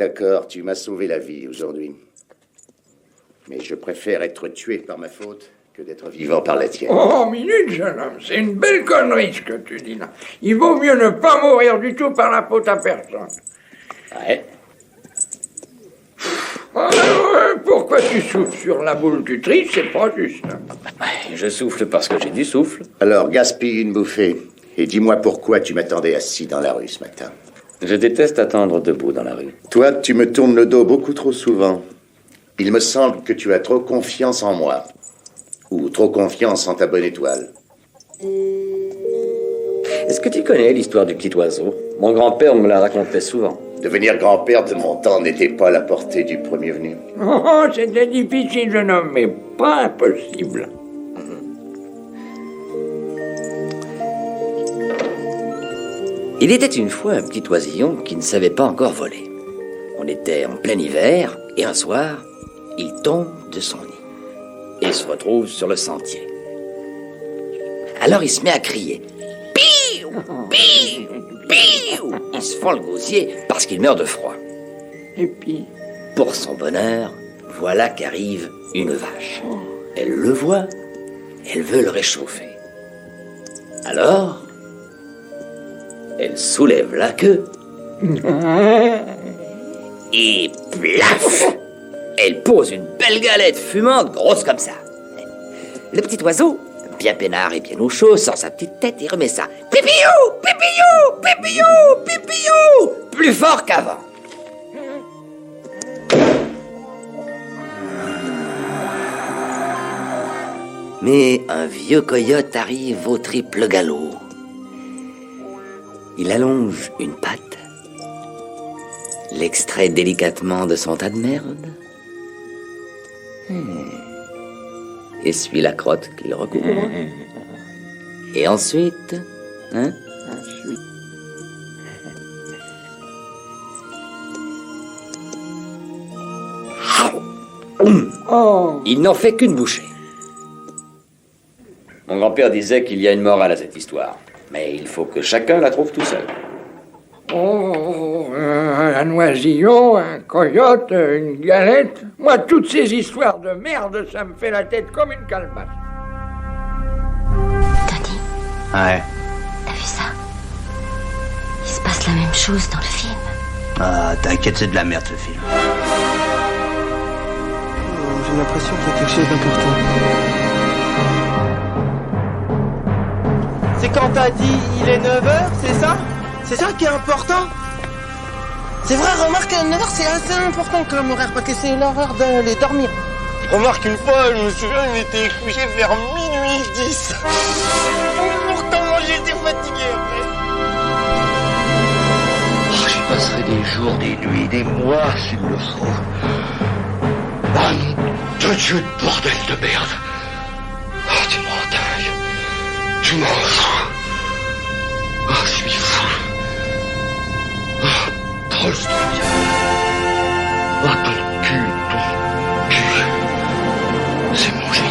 D'accord, tu m'as sauvé la vie aujourd'hui. Mais je préfère être tué par ma faute que d'être vivant par la tienne. Oh, minute, jeune homme, c'est une belle connerie ce que tu dis là. Il vaut mieux ne pas mourir du tout par la faute à personne. Ouais. Pourquoi tu souffles sur la boule du tri? C'est pas juste. Je souffle parce que j'ai du souffle. Alors, gaspille une bouffée. Et dis-moi pourquoi tu m'attendais assis dans la rue ce matin. Je déteste attendre debout dans la rue. Toi, tu me tournes le dos beaucoup trop souvent. Il me semble que tu as trop confiance en moi. Ou trop confiance en ta bonne étoile. Est-ce que tu connais l'histoire du petit oiseau? Mon grand-père me la racontait souvent. Devenir grand-père de mon temps n'était pas à la portée du premier venu. Oh, c'était difficile, jeune homme, mais pas impossible. Il était une fois un petit oisillon qui ne savait pas encore voler. On était en plein hiver, et un soir, il tombe de son nid et se retrouve sur le sentier. Alors il se met à crier. Piou, piou, piou. Il se fend le gosier parce qu'il meurt de froid. Et puis, pour son bonheur, voilà qu'arrive une vache. Elle le voit, elle veut le réchauffer. Alors, elle soulève la queue et plaf, elle pose une belle galette fumante, grosse comme ça. Le petit oiseau, bien peinard et bien au chaud, sort sa petite tête et remet ça. Pipillou, pipillou, pipillou, pipillou, plus fort qu'avant. Mais un vieux coyote arrive au triple galop. Il allonge une patte, l'extrait délicatement de son tas de merde, essuie la crotte qu'il recouvre, et ensuite, il n'en fait qu'une bouchée. Mon grand-père disait qu'il y a une morale à cette histoire, mais il faut que chacun la trouve tout seul. oh, un oisillon, un coyote, une galette. Moi, toutes ces histoires de merde, ça me fait la tête comme une calebasse. Tony, Ouais. t'as vu ça? Il se passe la même chose dans le film. Ah, t'inquiète, c'est de la merde ce film. J'ai l'impression qu'il y a quelque chose d'important. C'est quand t'as dit il est 9h, c'est ça? C'est ça qui est important? C'est vrai, remarque, 9h c'est assez important comme horaire, parce que c'est l'heure d'aller dormir. Remarque, une fois, je me souviens, il était couché vers minuit 10. Pourtant, moi j'étais fatigué après. Oh, j'y passerai des jours, des nuits, des mois s'il le faut. Ah non, de Dieu de bordel de merde. Oh, tu m'en dingue. Tu m'en fous. Oh, je suis fou. Oh, Tolstoy. Oh, ton cul. C'est mon génie.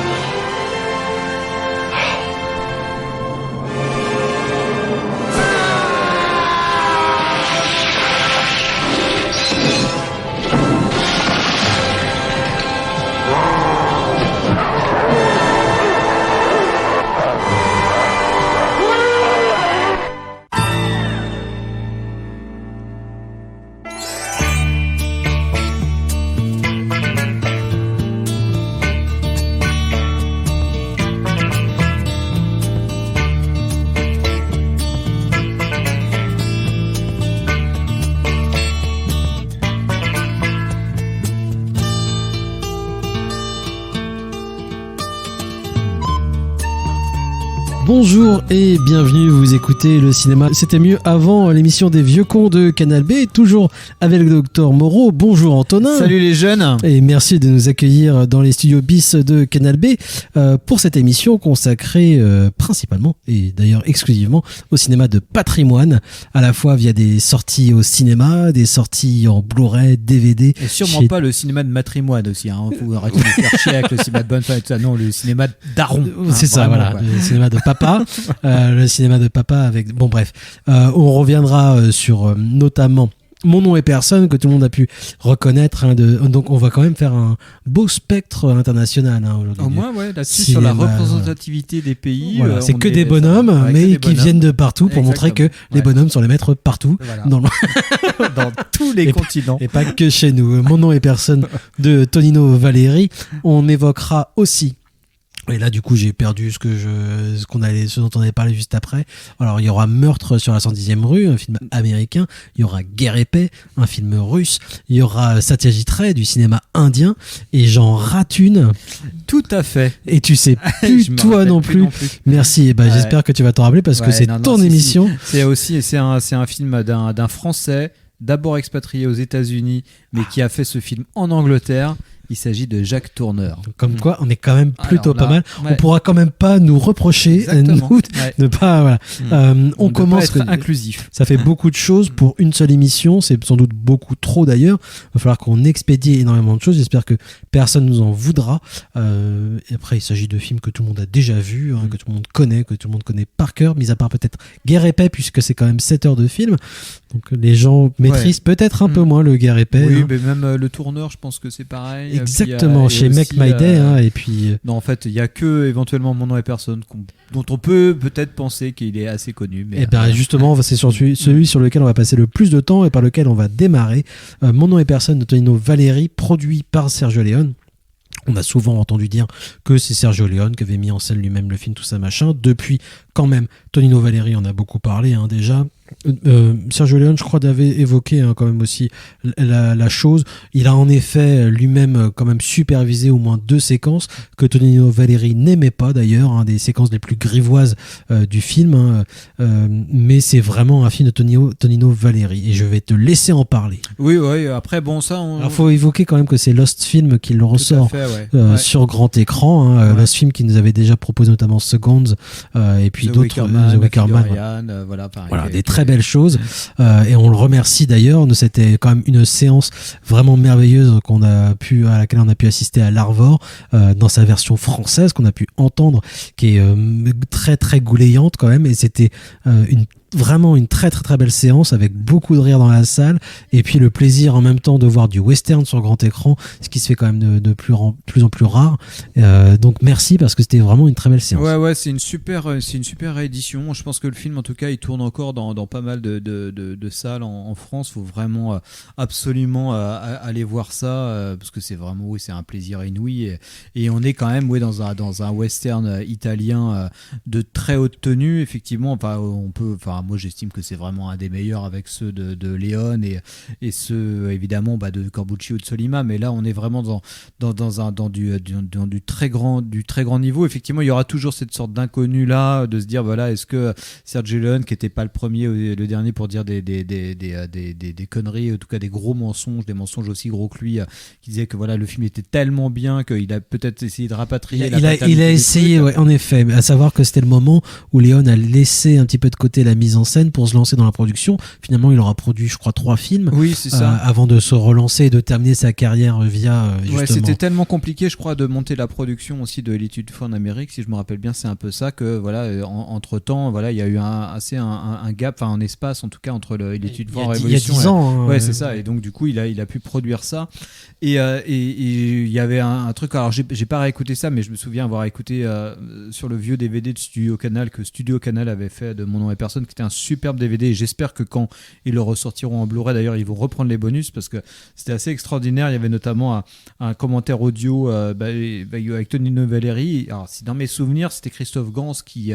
Bonjour et bienvenue, vous écoutez le cinéma. C'était mieux avant l'émission des vieux cons de Canal B, toujours avec le docteur Moreau. Bonjour Antonin. Salut les jeunes. Et merci de nous accueillir dans les studios bis de Canal B pour cette émission consacrée principalement et d'ailleurs exclusivement au cinéma de patrimoine, à la fois via des sorties au cinéma, des sorties en Blu-ray, DVD. Et sûrement pas le cinéma de matrimoine aussi, hein. Faut arrêter de faire chier avec le cinéma de bonne femme et tout ça. Non, le cinéma daron. C'est ça, voilà. Quoi. Le cinéma de papa. Le cinéma de papa avec... Bon bref, on reviendra sur notamment Mon nom est personne, que tout le monde a pu reconnaître. Donc on va quand même faire un beau spectre international aujourd'hui. Au moins, ouais, là-dessus, sur la représentativité des pays. Voilà, c'est que des bonhommes, mais qui viennent de partout pour montrer que les bonhommes sont les maîtres partout. Voilà. Dans tous les continents. Et pas que chez nous. Mon nom est personne de Tonino Valeri. On évoquera aussi. Et là, du coup, j'ai perdu ce dont on avait parlé juste après. Alors, il y aura Meurtre sur la 110e rue, un film américain. Il y aura Guerre et paix, un film russe. Il y aura Satyajit Ray, du cinéma indien. Et j'en rate une. Tout à fait. Et tu sais plus, toi non plus. Merci. Et j'espère que tu vas t'en rappeler parce que c'est ton émission. Si. C'est un film d'un Français, d'abord expatrié aux États-Unis, mais qui a fait ce film en Angleterre. Il s'agit de Jacques Tourneur. Comme quoi, on est quand même plutôt pas mal. Ouais. On pourra quand même pas nous reprocher de pas. Voilà. On commence pas être inclusif. Ça fait beaucoup de choses pour une seule émission. C'est sans doute beaucoup trop d'ailleurs. Il va falloir qu'on expédie énormément de choses. J'espère que personne nous en voudra. Et après, il s'agit de films que tout le monde a déjà vus, que tout le monde connaît, que tout le monde connaît par cœur, mis à part peut-être Guerre et paix, puisque c'est quand même 7 heures de film. Donc les gens maîtrisent peut-être un peu moins le Guerre et paix. Oui, mais même le Tourneur, je pense que c'est pareil. Exactement, chez Make My Day. Et puis... Non, en fait, il n'y a que éventuellement Mon nom est personne dont on peut peut-être penser qu'il est assez connu. Mais justement, c'est celui sur lequel on va passer le plus de temps et par lequel on va démarrer. Mon nom est personne de Tonino Valeri, produit par Sergio Leone. On a souvent entendu dire que c'est Sergio Leone qui avait mis en scène lui-même le film, tout ça machin. Depuis, quand même, Tonino Valeri en a beaucoup parlé déjà. Sergio Leone, je crois, avait évoqué quand même aussi la chose. Il a en effet lui-même quand même supervisé au moins 2 séquences que Tonino Valeri n'aimait pas d'ailleurs, des séquences les plus grivoises du film. Mais c'est vraiment un film de Tonino Valeri et je vais te laisser en parler. Oui, après, bon, ça... Alors, faut évoquer quand même que c'est Lost Film qui le ressort sur grand écran. Lost Film qui nous avait déjà proposé notamment Seconds et puis d'autres... The Wickerman, des très belles choses et on le remercie d'ailleurs. C'était quand même une séance vraiment merveilleuse à laquelle on a pu assister à l'Arvor dans sa version française qu'on a pu entendre, qui est très très goulayante quand même, et c'était vraiment une très très très belle séance avec beaucoup de rire dans la salle et puis le plaisir en même temps de voir du western sur grand écran, ce qui se fait quand même de plus en plus rare. Donc merci parce que c'était vraiment une très belle séance. Ouais, c'est une super réédition. Je pense que le film, en tout cas, il tourne encore dans pas mal de salles en France. Faut vraiment absolument aller voir ça parce que c'est vraiment c'est un plaisir inouï et on est quand même dans un western italien de très haute tenue. Effectivement, moi j'estime que c'est vraiment un des meilleurs avec ceux de Leone et ceux évidemment de Corbucci ou de Solima, mais là on est vraiment dans du très grand niveau. Effectivement, il y aura toujours cette sorte d'inconnu là, de se dire est-ce que Sergio Leone, qui était pas le premier ou le dernier pour dire des conneries, en tout cas des gros mensonges, des mensonges aussi gros que lui, qui disait que le film était tellement bien qu'il a peut-être essayé de rapatrier il a essayé, en effet, à savoir que c'était le moment où Leone a laissé un petit peu de côté la mise en scène pour se lancer dans la production. Finalement, il aura produit, je crois, 3 films avant de se relancer et de terminer sa carrière via justement. C'était tellement compliqué, je crois, de monter la production aussi de L'étude fou en Amérique, si je me rappelle bien, c'est un peu ça que entre temps, il y a eu un gap, un espace en tout cas entre L'étude fou en Révolution. Il y a 10 ans. C'est ça. Et donc du coup, il a pu produire ça. Et il y avait un truc. Alors j'ai pas réécouté ça, mais je me souviens avoir écouté sur le vieux DVD de Studio Canal que Studio Canal avait fait de Mon nom est personne, qui était un superbe DVD, et j'espère que quand ils le ressortiront en Blu-ray, d'ailleurs ils vont reprendre les bonus parce que c'était assez extraordinaire. Il y avait notamment un commentaire audio avec Tonino Valeri. Alors si dans mes souvenirs c'était Christophe Gans qui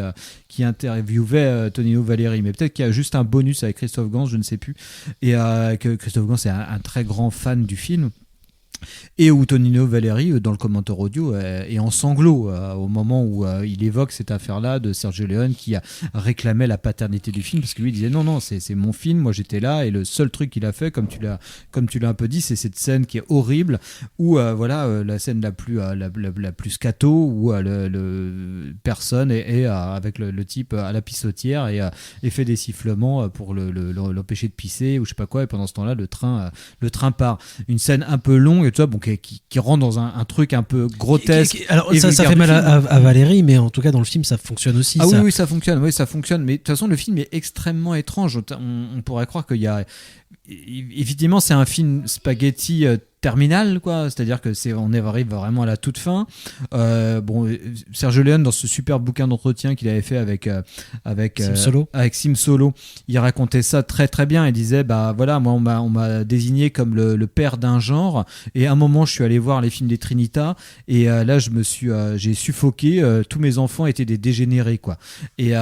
interviewait Tonino Valeri, mais peut-être qu'il y a juste un bonus avec Christophe Gans, je ne sais plus, et que Christophe Gans est un très grand fan du film. Et où Tonino Valeri, dans le commentaire audio, est en sanglots au moment où il évoque cette affaire-là de Sergio Leone qui a réclamé la paternité du film, parce que lui il disait non, c'est mon film, moi j'étais là, et le seul truc qu'il a fait, comme tu l'as un peu dit, c'est cette scène qui est horrible où la scène la plus scato où le personne est avec le type à la pissotière et fait des sifflements pour l'empêcher de pisser ou je sais pas quoi, et pendant ce temps-là le train part. Une scène un peu longue, et tout ça, bon, qui rentre dans un truc un peu grotesque. Alors et ça vulgaire fait du mal film. à Valérie, mais en tout cas dans le film ça fonctionne aussi. Ah ça. oui, ça fonctionne. Oui, ça fonctionne. Mais de toute façon, le film est extrêmement étrange. On pourrait croire qu'il y a. Évidemment, c'est un film spaghetti terminal, quoi. C'est-à-dire que on arrive vraiment à la toute fin. Sergio Leone, dans ce super bouquin d'entretien qu'il avait fait avec Sim Solo, il racontait ça très très bien. Il disait, bah voilà, moi on m'a désigné comme le père d'un genre. Et à un moment, je suis allé voir les films des Trinitas et là, j'ai suffoqué. Tous mes enfants étaient des dégénérés, quoi. Et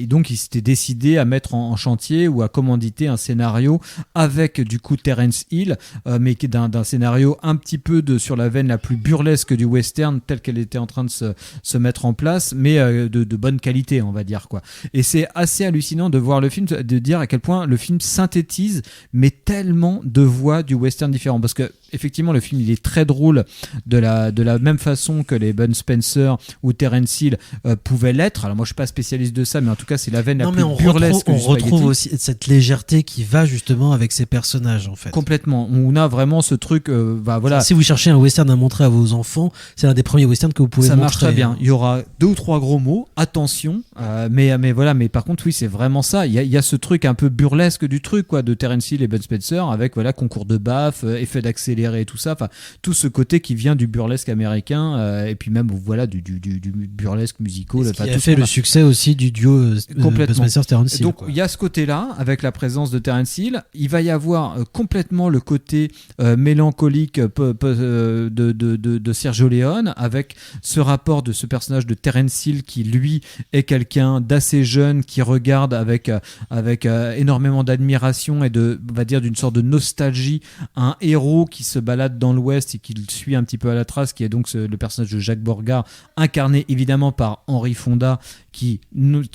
donc, il s'était décidé à mettre en chantier ou à commanditer un scénario avec du coup Terence Hill, mais d'un scénario un petit peu sur la veine la plus burlesque du western telle qu'elle était en train de se mettre en place, mais de bonne qualité, on va dire, quoi. Et c'est assez hallucinant de voir le film, de dire à quel point le film synthétise mais tellement de voix du western différents, parce que effectivement le film il est très drôle de la même façon que les Bud Spencer ou Terence Hill pouvaient l'être. Alors moi je suis pas spécialiste de ça, mais en tout cas c'est la veine la plus burlesque. On retrouve aussi cette légèreté qui va justement avec ces personnages, en fait. Complètement. On a vraiment ce truc. Voilà. Si vous cherchez un western à montrer à vos enfants, c'est l'un des premiers westerns que vous pouvez montrer. Ça marche très bien. Il y aura 2 ou 3 gros mots. Attention. Mais voilà. Mais par contre, oui, c'est vraiment ça. Il y a ce truc un peu burlesque du truc, quoi, de Terence Hill et Bud Spencer, avec voilà concours de baffe, effet d'accéléré et tout ça. Enfin, tout ce côté qui vient du burlesque américain et puis même voilà du burlesque musical. Qui a fait le succès aussi du duo Bud Spencer-Terence Hill. Donc il y a ce côté-là avec la présence de Terence Hill. Il va y avoir complètement le côté mélancolique de Sergio Leone, avec ce rapport de ce personnage de Terence Hill qui lui est quelqu'un d'assez jeune, qui regarde avec énormément d'admiration et on va dire d'une sorte de nostalgie un héros qui se balade dans l'Ouest et qui le suit un petit peu à la trace, qui est donc le personnage de Jacques Borgard, incarné évidemment par Henry Fonda, qui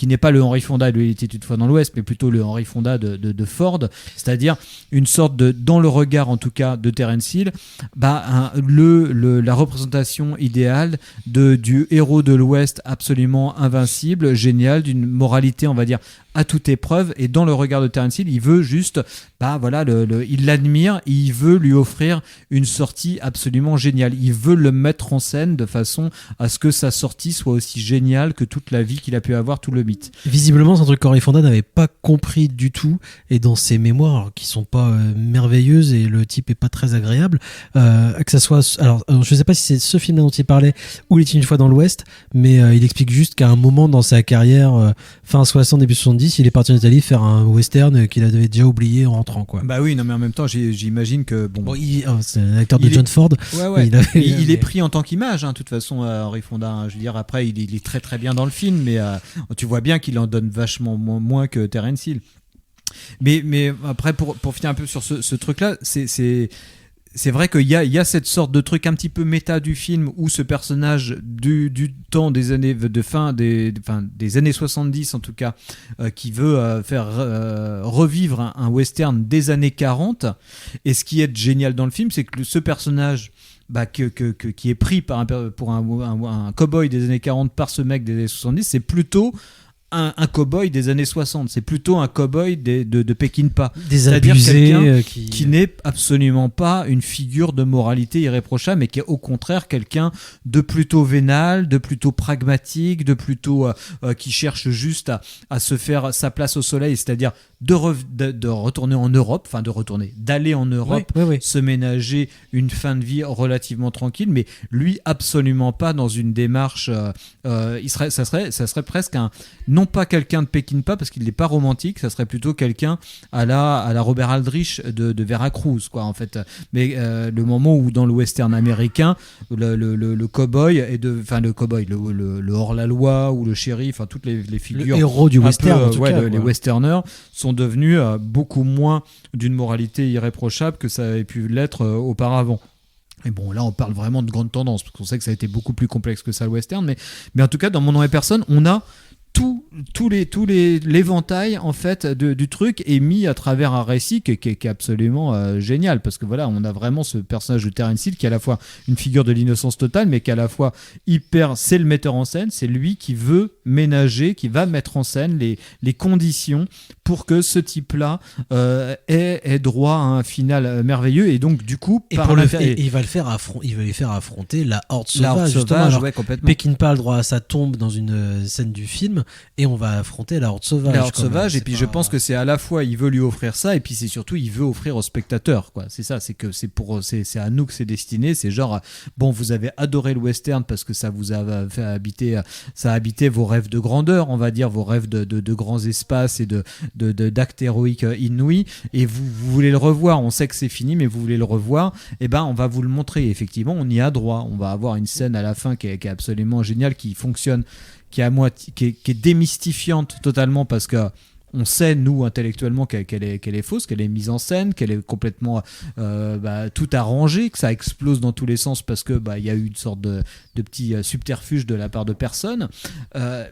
n'est pas le Henry Fonda de Il était une fois dans l'Ouest, mais plutôt le Henry Fonda de Ford, c'est-à-dire une sorte dans le regard en tout cas de Terence Hill, la représentation idéale du héros de l'Ouest absolument invincible, génial, d'une moralité on va dire à toute épreuve, et dans le regard de Terence Hill, il veut juste, il l'admire, et il veut lui offrir une sortie absolument géniale. Il veut le mettre en scène de façon à ce que sa sortie soit aussi géniale que toute la vie qu'il a pu avoir, tout le mythe. Visiblement, c'est un truc qu'Henry Fonda n'avait pas compris du tout, et dans ses mémoires, qui sont pas merveilleuses, et le type est pas très agréable, que ça soit, alors, je sais pas si c'est ce film-là dont il parlait, ou Il était une fois dans l'Ouest, mais il explique juste qu'à un moment dans sa carrière, fin 60, début 70, il est parti en Italie faire un western qu'il avait déjà oublié en rentrant, quoi. Bah oui, non, mais en même temps, j'imagine que c'est un acteur de John Ford. Ouais. Il est pris en tant qu'image, hein, de toute façon, Henry Fonda. Hein, je veux dire, après, il est très très bien dans le film, mais tu vois bien qu'il en donne vachement moins que Terence Hill. Mais après, pour finir un peu sur ce truc-là, c'est vrai qu'il y a cette sorte de truc un petit peu méta du film où ce personnage du temps des années des années 70 en tout cas, qui veut faire revivre un western des années 40. Et ce qui est génial dans le film, c'est que ce personnage qui est pris pour un cow-boy des années 40 par ce mec des années 70, c'est plutôt un cow-boy des années 60, c'est plutôt un cow-boy de Peckinpah, c'est-à-dire quelqu'un qui n'est absolument pas une figure de moralité irréprochable, mais qui est au contraire quelqu'un de plutôt vénal, de plutôt pragmatique, de plutôt qui cherche juste à se faire sa place au soleil, c'est-à-dire de retourner en Europe, d'aller en Europe, oui. se ménager une fin de vie relativement tranquille, mais lui absolument pas dans une démarche. Ça serait presque non pas quelqu'un de Peckinpah parce qu'il n'est pas romantique, ça serait plutôt quelqu'un à la Robert Aldrich de Veracruz, quoi, en fait. Mais le moment où dans le western américain, le cow-boy le hors-la-loi ou le shérif, toutes les figures, le héros du western, en tout cas, les westerners sont devenus beaucoup moins d'une moralité irréprochable que ça avait pu l'être auparavant. Et bon, là, on parle vraiment de grandes tendances, parce qu'on sait que ça a été beaucoup plus complexe que ça, le western, mais en tout cas, dans Mon nom et personne, on a l'éventail en fait du truc est mis à travers un récit qui est absolument génial, parce que voilà, on a vraiment ce personnage de Terence Hill qui est à la fois une figure de l'innocence totale, mais qui est à la fois c'est le metteur en scène, c'est lui qui veut ménager, qui va mettre en scène les conditions pour que ce type-là ait droit à un final merveilleux, et donc du coup il va les faire affronter la horde sauvage, justement. Ouais, complètement. Peckinpah a le droit à sa tombe dans une scène du film, et on va affronter la horde sauvage. Et puis je pense que c'est à la fois il veut lui offrir ça, et puis c'est surtout il veut offrir au spectateur, quoi. C'est ça, c'est que c'est à nous que c'est destiné. C'est genre, bon, vous avez adoré le western parce que ça vous a fait habiter vos rêves de grandeur, on va dire, vos rêves de grands espaces et d'actes héroïques inouïs, et vous voulez le revoir. On sait que c'est fini, mais vous voulez le revoir. Et ben on va vous le montrer. Et effectivement, on y a droit. On va avoir une scène à la fin qui est absolument géniale, qui fonctionne, qui est démystifiante totalement, parce que on sait, nous, intellectuellement, qu'elle est fausse, qu'elle est mise en scène, qu'elle est complètement tout arrangée, que ça explose dans tous les sens parce que il y a eu une sorte de petit subterfuge de la part de personne.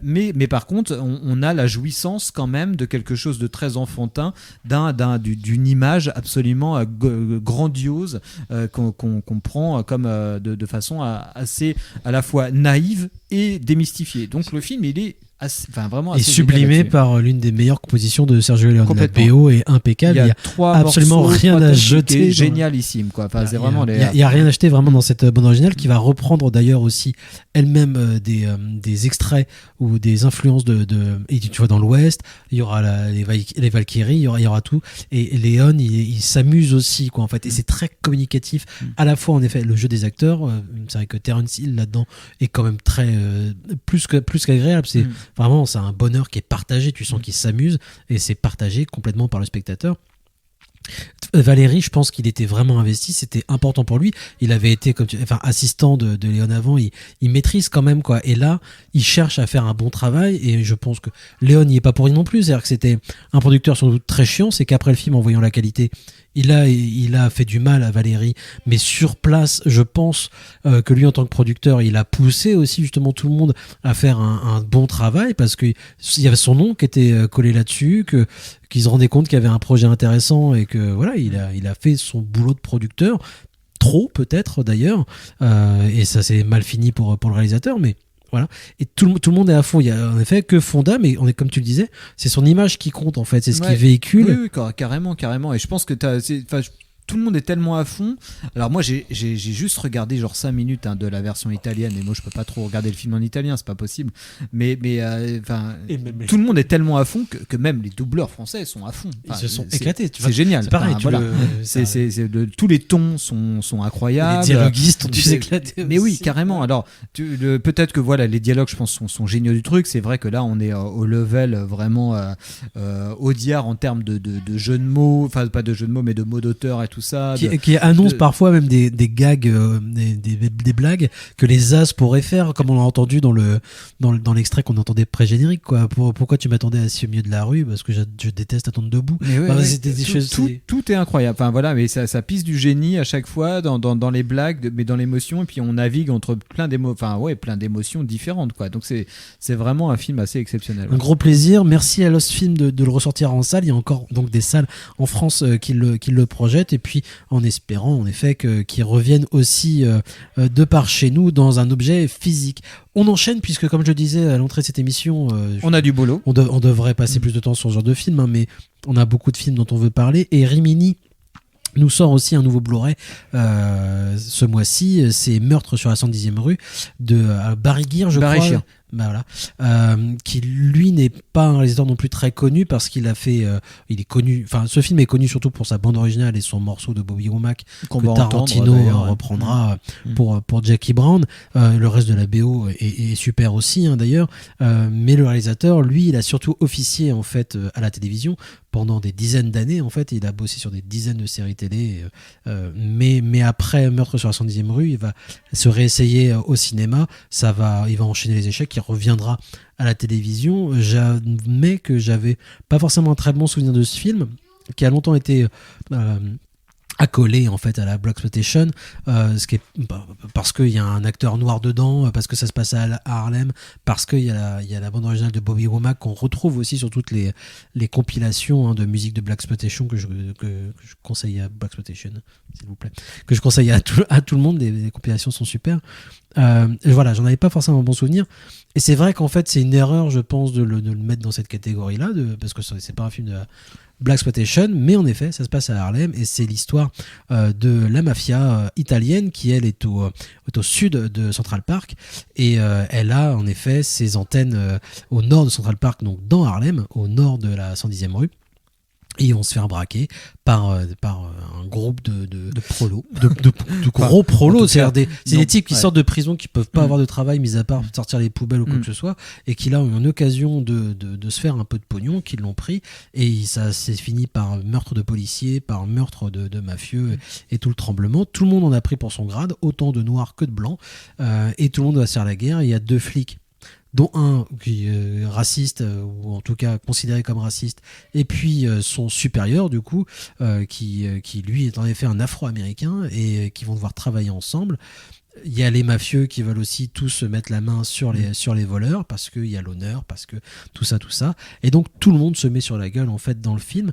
Mais par contre, on a la jouissance quand même de quelque chose de très enfantin, d'une image absolument grandiose qu'on prend comme de façon assez à la fois naïve et démystifiée. Donc le film, il est vraiment assez sublimé par l'une des meilleures compositions de Sergio Leone. La BO est impeccable. Il y a absolument rien à jeter. Génialissime, quoi. Enfin, c'est vraiment il y a rien à jeter vraiment dans cette bande originale, qui va reprendre d'ailleurs aussi elle-même des extraits ou des influences et tu vois, dans l'Ouest, il y aura les Valkyries, il y aura tout. Et Leone, il s'amuse aussi, quoi, en fait. Et c'est très communicatif. À la fois, en effet, le jeu des acteurs. C'est vrai que Terence Hill là-dedans est quand même très plus qu'agréable. C'est vraiment, c'est un bonheur qui est partagé. Tu sens qu'il s'amuse, et c'est partagé complètement par le spectateur. Valéry, je pense qu'il était vraiment investi, c'était important pour lui. Il avait été assistant de Leone avant, il maîtrise quand même, quoi. Et là, il cherche à faire un bon travail, et je pense que Leone n'y est pas pour rien non plus. C'est-à-dire que c'était un producteur sans doute très chiant. C'est qu'après le film, en voyant la qualité, il a fait du mal à Valéry, mais sur place, je pense que lui, en tant que producteur, il a poussé aussi justement tout le monde à faire un bon travail, parce qu'il y avait son nom qui était collé là-dessus, qu'ils se rendaient compte qu'il y avait un projet intéressant, et que voilà, il a fait son boulot de producteur, trop peut-être d'ailleurs, et ça s'est mal fini pour le réalisateur, mais voilà. Et tout le monde est à fond. Il y a en effet que Fonda, mais on est, comme tu le disais, c'est son image qui compte, en fait, c'est ce qu'il véhicule. Oui, carrément. Et je pense que tout le monde est tellement à fond. Alors moi j'ai juste regardé genre 5 minutes de la version italienne, et moi je peux pas trop regarder le film en italien, c'est pas possible, mais tout le monde est tellement à fond que même les doubleurs français sont à fond. Ils se sont éclatés, c'est génial. C'est pareil, tous les tons sont incroyables, les dialoguistes ont dû s'éclater mais oui, carrément. Alors peut-être que voilà, les dialogues, je pense, sont géniaux du truc. C'est vrai que là on est au level vraiment Audiard en termes de jeux de mots, enfin pas de jeux de mots mais de mots d'auteur et tout ça, qui annonce parfois même des gags, des blagues que les As pourraient faire, comme on l'a entendu dans l'extrait qu'on entendait pré-générique, quoi. Pourquoi tu m'attendais assis au milieu de la rue, parce que je déteste attendre debout. C'était des choses, tout est incroyable. Enfin voilà, mais ça pisse du génie à chaque fois dans les blagues, mais dans l'émotion, et puis on navigue entre plein d'émotions différentes, quoi. Donc c'est vraiment un film assez exceptionnel. Un gros plaisir. Merci à Lost Film de le ressortir en salle. Il y a encore donc des salles en France qui le projettent, et puis en espérant en effet qu'ils reviennent aussi de par chez nous dans un objet physique. On enchaîne, puisque comme je le disais à l'entrée de cette émission, on a du boulot. On devrait passer plus de temps sur ce genre de film, mais on a beaucoup de films dont on veut parler, et Rimini nous sort aussi un nouveau Blu-ray ce mois-ci. C'est Meurtre sur la 110e rue de Barry Gier, je crois. Qui lui n'est pas un réalisateur non plus très connu, parce qu'il a fait il est connu, enfin ce film est connu surtout pour sa bande originale et son morceau de Bobby Womack que Tarantino reprendra pour Jackie Brown. Le reste de la BO est super aussi, d'ailleurs, mais le réalisateur, lui, il a surtout officié en fait à la télévision pendant des dizaines d'années. En fait, il a bossé sur des dizaines de séries télé, mais après Meurtre sur la 110e rue, il va se réessayer au cinéma. Il va enchaîner les échecs, il reviendra à la télévision. J'admets que j'avais pas forcément un très bon souvenir de ce film, qui a longtemps été accolé en fait à la blaxploitation, ce qui est parce qu'il y a un acteur noir dedans, parce que ça se passe à Harlem, parce qu'il y a la bande originale de Bobby Womack qu'on retrouve aussi sur toutes les compilations de musique de blaxploitation que je conseille à blaxploitation, s'il vous plaît, que je conseille à tout le monde. Les compilations sont super. Voilà, j'en avais pas forcément un bon souvenir, et c'est vrai qu'en fait c'est une erreur, je pense, de le mettre dans cette catégorie là, parce que c'est pas un film de blaxploitation, mais en effet ça se passe à Harlem, et c'est l'histoire de la mafia italienne qui elle est au sud de Central Park, et elle a en effet ses antennes au nord de Central Park, donc dans Harlem, au nord de la 110e rue. Et ils vont se faire braquer par un groupe de prolos, de gros prolos. C'est des types qui sortent de prison, qui peuvent pas avoir de travail, mis à part sortir les poubelles ou quoi que ce soit, et qui là ont une occasion de se faire un peu de pognon, qui l'ont pris, et ça s'est fini par meurtre de policiers, par meurtre de mafieux, et tout le tremblement. Tout le monde en a pris pour son grade, autant de noirs que de blancs, et tout le monde va se faire la guerre. Il y a 2 flics, dont un qui est raciste, ou en tout cas considéré comme raciste, et puis son supérieur du coup, qui lui est en effet un Afro-Américain, et qui vont devoir travailler ensemble. Il y a les mafieux qui veulent aussi tous se mettre la main sur les voleurs, parce qu'il y a l'honneur, parce que tout ça, et donc tout le monde se met sur la gueule en fait dans le film.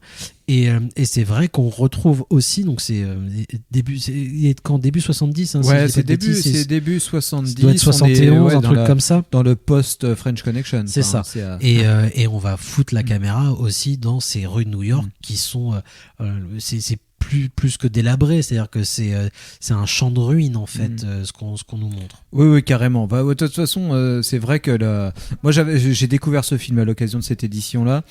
Et c'est vrai qu'on retrouve aussi, donc c'est début 70, hein, ouais, si c'est début 70, ça doit être 71, un truc comme ça, dans le post French Connection, c'est ça. Et on va foutre la caméra aussi dans ces rues de New York qui sont c'est plus que délabré, c'est-à-dire que c'est un champ de ruines en fait, ce qu'on nous montre. Oui, carrément. De toute façon, c'est vrai que moi j'ai découvert ce film à l'occasion de cette édition-là.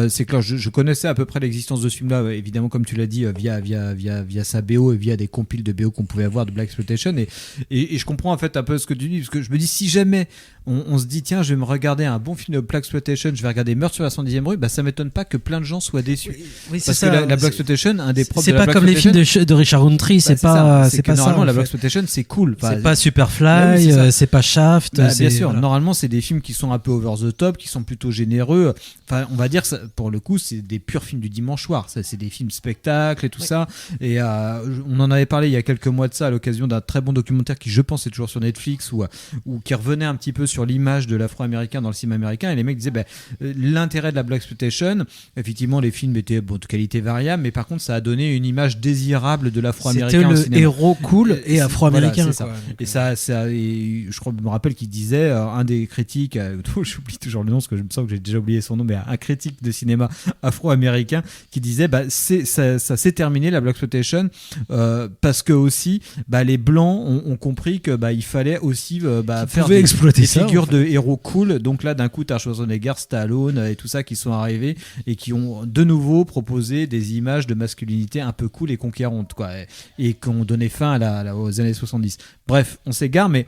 C'est clair, je connaissais à peu près l'existence de ce film-là, évidemment, comme tu l'as dit, via sa BO et via des compiles de BO qu'on pouvait avoir de blaxploitation, et je comprends en fait un peu ce que tu dis, parce que je me dis, si jamais on se dit tiens, je vais me regarder un bon film de blaxploitation, je vais regarder Meurtre sur la 110e rue, ça m'étonne pas que plein de gens soient déçus. Oui, parce que la blaxploitation, un des propres de la blaxploitation, comme les films de Richard Roundtree, c'est pas normalement ça, la blaxploitation c'est cool. C'est pas Superfly, c'est pas Shaft. Bien sûr, voilà. Normalement c'est des films qui sont un peu over the top, qui sont plutôt généreux. Enfin, on va dire que pour le coup c'est des purs films du dimanche soir. Ça, c'est des films spectacles et tout ça. Et on en avait parlé il y a quelques mois de ça à l'occasion d'un très bon documentaire qui, je pense, est toujours sur Netflix, ou qui revenait un petit peu sur l'image de l'afro-américain dans le cinéma américain. Et les mecs disaient l'intérêt de la blaxploitation, effectivement les films étaient de qualité variable, mais par contre ça a donné une image désirable de l'afro-américain au cinéma. C'était le héros cool et afro-américain. Voilà, et je crois, je me rappelle qu'il disait, un des critiques, j'oublie toujours le nom parce que je me sens que j'ai déjà oublié son nom, mais un critique de cinéma afro-américain qui disait ça s'est terminé la blaxploitation, parce que aussi les blancs ont compris que il fallait aussi faire des figures de héros cool. Donc là d'un coup t'as Schwarzenegger, Stallone et tout ça qui sont arrivés et qui ont de nouveau proposé des images de masculinité un peu cool et conquérantes, quoi, et qui ont donné fin aux années 70. Bref, on s'égare, mais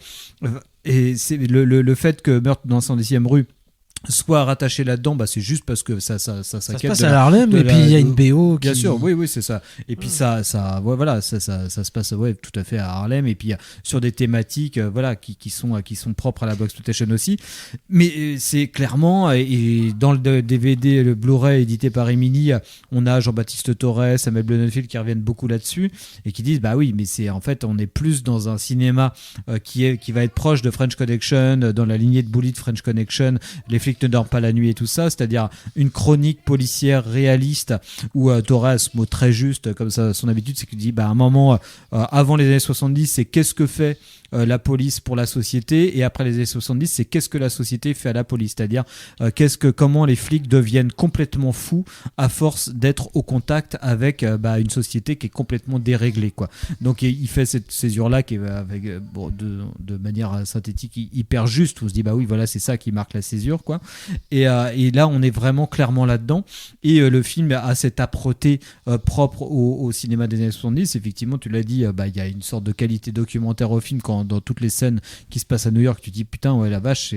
et c'est le fait que Meurtre dans la 110e rue soit rattaché là-dedans, c'est juste parce que ça se passe à Harlem, et puis il y a une BO bien sûr, oui, c'est ça, et puis ça se passe tout à fait à Harlem, et puis sur des thématiques qui sont propres à la blaxploitation aussi, mais c'est clairement, et dans le DVD, le Blu-ray édité par Emily, on a Jean-Baptiste Torres, Samuel Blumenfeld qui reviennent beaucoup là-dessus et qui disent oui, mais c'est en fait on est plus dans un cinéma qui va être proche de French Connection, dans la lignée de Bullitt, French Connection, les flics ne dorment pas la nuit et tout ça, c'est-à-dire une chronique policière réaliste où Torres, mot très juste comme ça, son habitude, c'est qu'il dit à un moment avant les années 70, c'est qu'est-ce que fait la police pour la société, et après les années 70, c'est qu'est-ce que la société fait à la police, c'est-à-dire comment les flics deviennent complètement fous à force d'être au contact avec une société qui est complètement déréglée, quoi. Donc il fait cette césure-là qui est avec de manière synthétique hyper juste, où on se dit oui, voilà, c'est ça qui marque la césure, quoi. Et là on est vraiment clairement là-dedans, et le film a cette âpreté propre au cinéma des années 70. Effectivement, tu l'as dit, il y a une sorte de qualité documentaire au film quand dans toutes les scènes qui se passent à New York, tu te dis putain, ouais, la vache,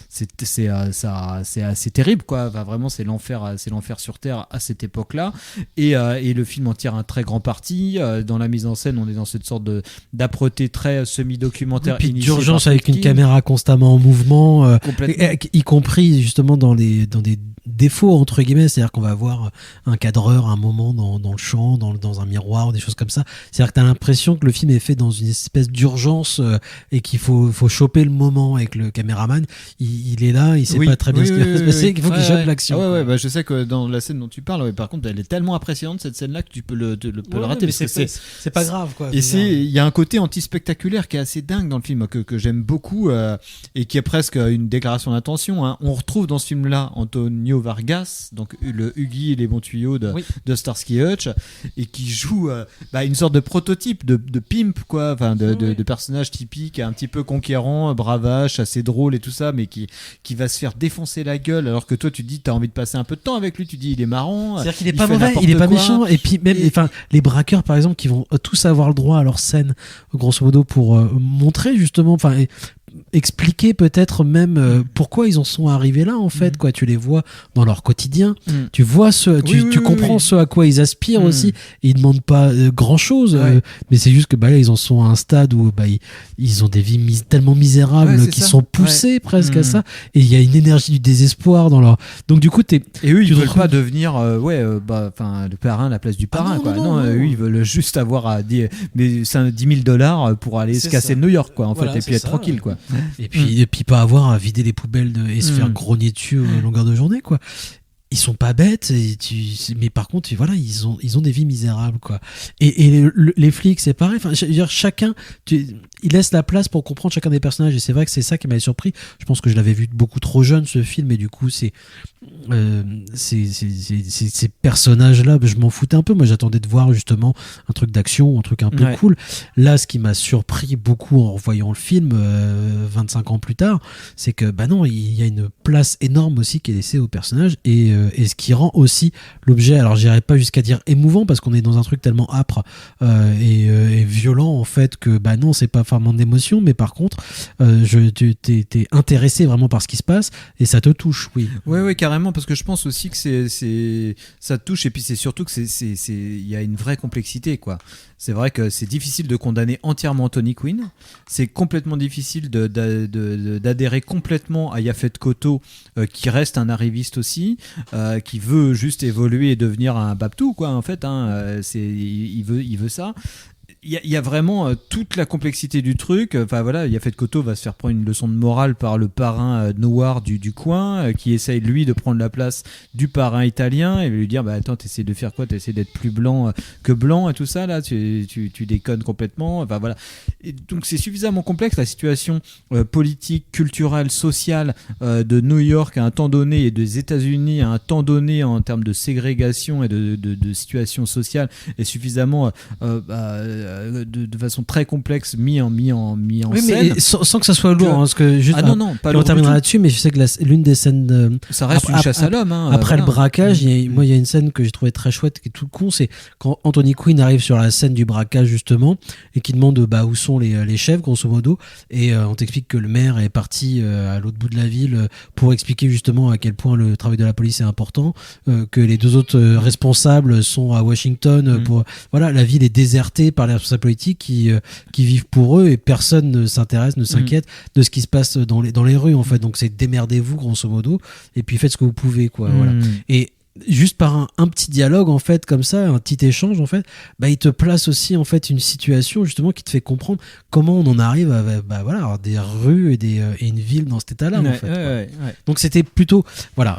c'est assez terrible, quoi. Vraiment, c'est l'enfer sur terre à cette époque-là, et le film en tire un très grand parti. Dans la mise en scène, on est dans cette sorte d'âpreté très semi-documentaire, puis d'urgence, avec une caméra constamment en mouvement, y compris justement dans des défauts entre guillemets, c'est-à-dire qu'on va voir un cadreur un moment dans le champ, dans un miroir, des choses comme ça. C'est-à-dire que t'as l'impression que le film est fait dans une espèce d'urgence et qu'il faut choper le moment, et que le caméraman il est là, il sait pas très bien ce qui va se passer, il faut qu'il chope l'action. Bah, je sais que dans la scène dont tu parles, par contre, elle est tellement impressionnante cette scène-là que tu peux le rater. Mais c'est pas grave quoi. Et il y a un côté anti-spectaculaire qui est assez dingue dans le film que j'aime beaucoup et qui est presque une déclaration d'intention. Hein. On retrouve dans ce film-là Antonio Vargas, donc le Huggy et les bons tuyaux de Starsky et Hutch, et qui joue une sorte de prototype de pimp, quoi, enfin de personnage typique, un petit peu conquérant, bravache, assez drôle et tout ça, mais qui va se faire défoncer la gueule, alors que toi tu dis t'as envie de passer un peu de temps avec lui, tu dis il est marrant. C'est-à-dire qu'il est pas mauvais, il est pas méchant, et puis même les braqueurs par exemple qui vont tous avoir le droit à leur scène grosso modo pour montrer justement, expliquer peut-être même pourquoi ils en sont arrivés là en fait, quoi. Tu les vois dans leur quotidien, tu vois tu comprends ce à quoi ils aspirent aussi, et ils demandent pas grand chose, mais c'est juste que là ils en sont à un stade où ils ont des vies tellement misérables qu'ils sont poussés presque à ça, et il y a une énergie du désespoir dans leur, donc du coup et eux ils veulent pas devenir le parrain à la place du parrain, eux ils veulent juste avoir 10 $000 pour aller se casser de New York, quoi, en fait, et puis être tranquille, quoi. Et puis pas avoir à vider les poubelles et se faire grogner dessus à longueur de journée, quoi. Ils sont pas bêtes, mais par contre voilà, ils ont des vies misérables, quoi. Et les flics c'est pareil, je veux dire, chacun il laisse la place pour comprendre chacun des personnages, et c'est vrai que c'est ça qui m'avait surpris. Je pense que je l'avais vu beaucoup trop jeune, ce film, et du coup ces personnages là, je m'en foutais un peu. Moi j'attendais de voir justement un truc d'action, un truc un peu cool. Là ce qui m'a surpris beaucoup en revoyant le film 25 ans plus tard, c'est que non, il y a une place énorme aussi qui est laissée aux personnages, et ce qui rend aussi l'objet, alors j'irais pas jusqu'à dire émouvant, parce qu'on est dans un truc tellement âpre et violent en fait, que non, c'est pas vraiment d'émotion, mais par contre t'es intéressé vraiment par ce qui se passe, et ça te touche. Oui, carrément, parce que je pense aussi que ça te touche, et puis c'est surtout que il y a une vraie complexité, quoi. C'est vrai que c'est difficile de condamner entièrement Tony Quinn, c'est complètement difficile d'adhérer complètement à Yaphet Kotto, qui reste un arriviste aussi, qui veut juste évoluer et devenir un Babtou, quoi, en fait, il veut ça. Il y a vraiment toute la complexité du truc. Yaphet Kotto va se faire prendre une leçon de morale par le parrain noir du coin, qui essaye lui de prendre la place du parrain italien, et lui dire attends, t'essaies de faire quoi, t'essaies d'être plus blanc que blanc et tout ça là, tu déconnes complètement. Et donc c'est suffisamment complexe, la situation politique, culturelle, sociale de New York à un temps donné, et des États-Unis à un temps donné, en termes de ségrégation et de situation sociale, est suffisamment de façon très complexe mis en scène, mais sans que ça soit lourd, parce que juste pas on terminera là-dessus, mais je sais que l'une des scènes ça reste une chasse à l'homme, après le braquage, il y a une scène que j'ai trouvé très chouette, qui est tout con, c'est quand Anthony Quinn arrive sur la scène du braquage justement, et qui demande où sont les chefs grosso modo, et on t'explique que le maire est parti à l'autre bout de la ville pour expliquer justement à quel point le travail de la police est important, que les deux autres responsables sont à Washington, la ville est désertée par les responsables politiques qui vivent pour eux, et personne ne s'intéresse, ne s'inquiète de ce qui se passe dans les rues, en fait. Donc c'est démerdez-vous grosso modo, et puis faites ce que vous pouvez, quoi. Voilà. Et juste par un petit dialogue en fait, comme ça, un petit échange en fait, il te place aussi en fait une situation justement qui te fait comprendre comment on en arrive à avoir des rues et une ville dans cet état-là, en fait. Donc c'était plutôt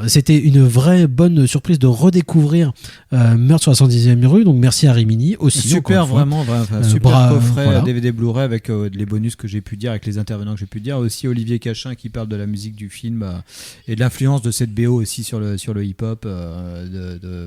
c'était une vraie bonne surprise de redécouvrir Meurtre sur la 110e rue. Donc merci à Rimini aussi. Super, vraiment super coffret DVD Blu-ray avec les bonus que j'ai pu dire, avec les intervenants que j'ai pu dire, aussi Olivier Cachin qui parle de la musique du film et de l'influence de cette BO aussi sur le hip-hop.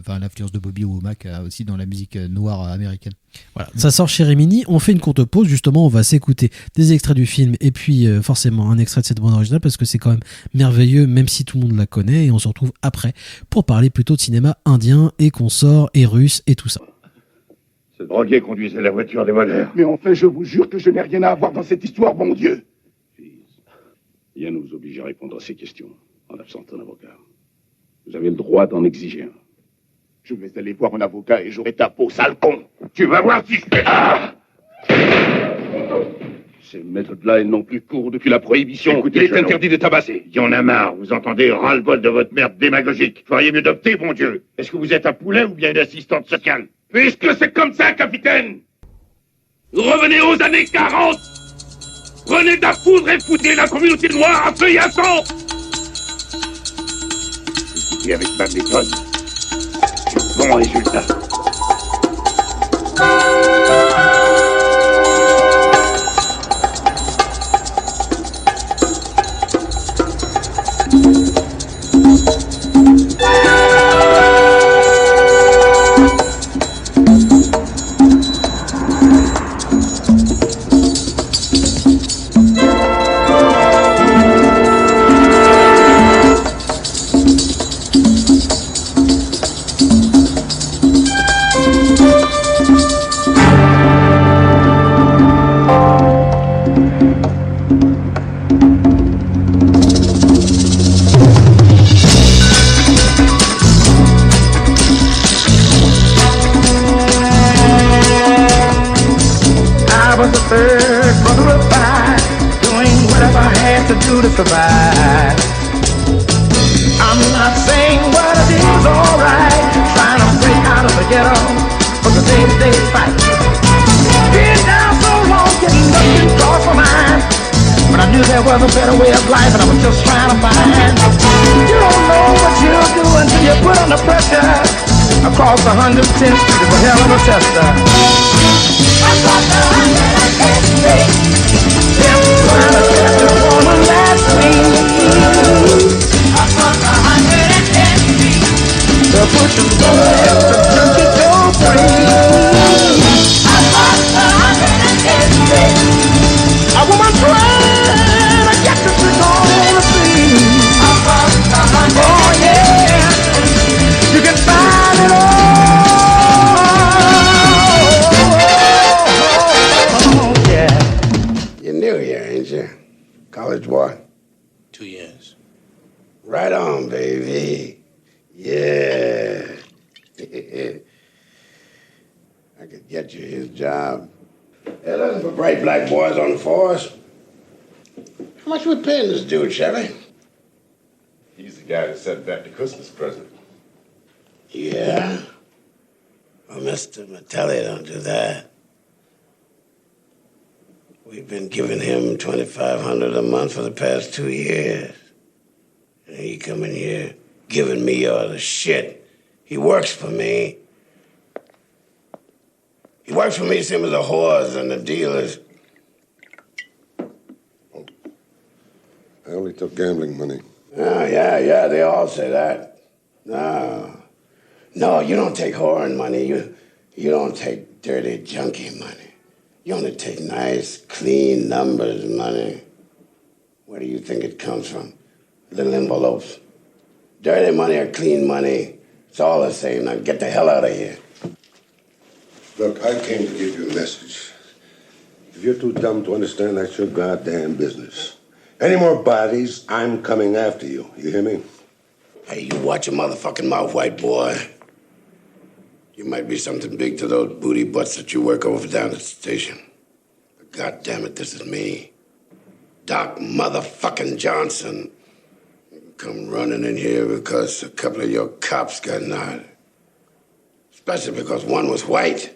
L'influence de Bobby Womack aussi dans la musique noire américaine. Voilà, ça sort chez Rimini. On fait une courte pause, justement, on va s'écouter des extraits du film, et puis forcément un extrait de cette bande originale, parce que c'est quand même merveilleux, même si tout le monde la connaît, et on se retrouve après pour parler plutôt de cinéma indien et consorts et russe et tout ça. Ce drogué conduisait la voiture des voleurs. Mais enfin, je vous jure que je n'ai rien à voir dans cette histoire, bon Dieu. Rien ne vous oblige à répondre à ces questions en absent d'un avocat. Vous avez le droit d'en exiger un. Je vais aller voir un avocat et j'aurai ta peau, sale con. Tu vas voir si je fais... Ces méthodes-là, elles n'ont plus cours depuis la prohibition. Écoutez, il est Jeannot. interdit de tabasser. Il y en a marre, vous entendez, ras-le-bol de votre merde démagogique. Feriez mieux d'opter, bon Dieu. Est-ce que vous êtes un poulet ou bien une assistante sociale? Puisque c'est comme ça, capitaine. Revenez aux années 40. Prenez de la poudre et foutez la communauté noire à feu et à sang. Et avec ma méthode, bon résultat. Dude, Chevy? He's the guy that sent back the Christmas present. Yeah? Well, Mr. Mattelli don't do that. We've been giving him $2,500 a month for the past 2 years. And he come in here giving me all the shit. He works for me. He works for me, same as the whores and the dealers. I only took gambling money. Oh, yeah, they all say that. No, you don't take whoring money. You don't take dirty, junky money. You only take nice, clean numbers money. Where do you think it comes from? Little envelopes. Dirty money or clean money, it's all the same. Now get the hell out of here. Look, I came to give you a message. If you're too dumb to understand, that's your goddamn business. Any more bodies, I'm coming after you. You hear me? Hey, you watch your motherfucking mouth, white boy. You might be something big to those booty butts that you work over down at the station. But goddamn it, this is me. Doc motherfucking Johnson. You can come running in here because a couple of your cops got knotted. Especially because one was white.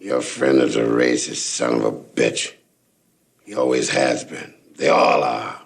Your friend is a racist son of a bitch. He always has been. They all are.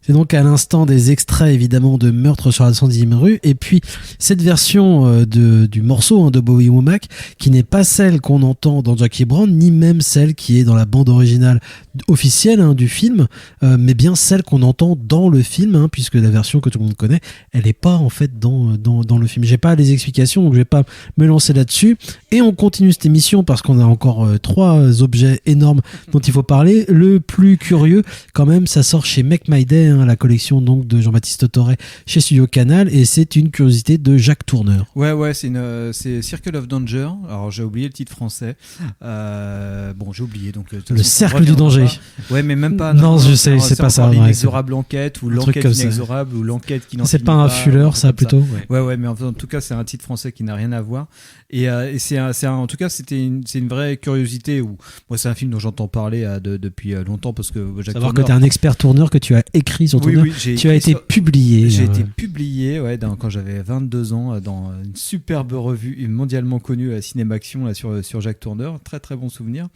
C'est donc à l'instant des extraits évidemment de Meurtre sur la 110e rue et puis cette version du morceau de Bowie Womack qui n'est pas celle qu'on entend dans Jackie Brown ni même celle qui est dans la bande originale officielle du film mais bien celle qu'on entend dans le film puisque la version que tout le monde connaît elle n'est pas en fait dans le film. J'ai pas les explications donc je vais pas me lancer là-dessus et on continue cette émission parce qu'on a encore 3 objets énormes dont il faut parler. Le plus curieux quand même ça sort chez Make My Day hein, la collection donc de Jean-Baptiste Toré chez Studio Canal, et c'est une curiosité de Jacques Tourneur. Ouais, c'est Circle of Danger. Alors j'ai oublié le titre français. J'ai oublié donc. Le cercle du danger. Ouais, mais même pas. Non, je sais, c'est pas ça. L'inexorable enquête ou l'enquête inexorable ou l'enquête qui n'en finit pas. C'est pas un Fuller, ça plutôt. Ouais, mais en tout cas c'est un titre français qui n'a rien à voir. Et en tout cas c'est une vraie curiosité. Moi c'est un film dont j'entends parler depuis longtemps parce que Jacques savoir Tourneur, que tu es un expert tourneur, que tu as écrit sur Tourneur. Oui, tu as été publié. J'ai été publié quand j'avais 22 ans dans une superbe revue mondialement connue à Cinémaction là, sur Jacques Tourneur. Très très bon souvenir.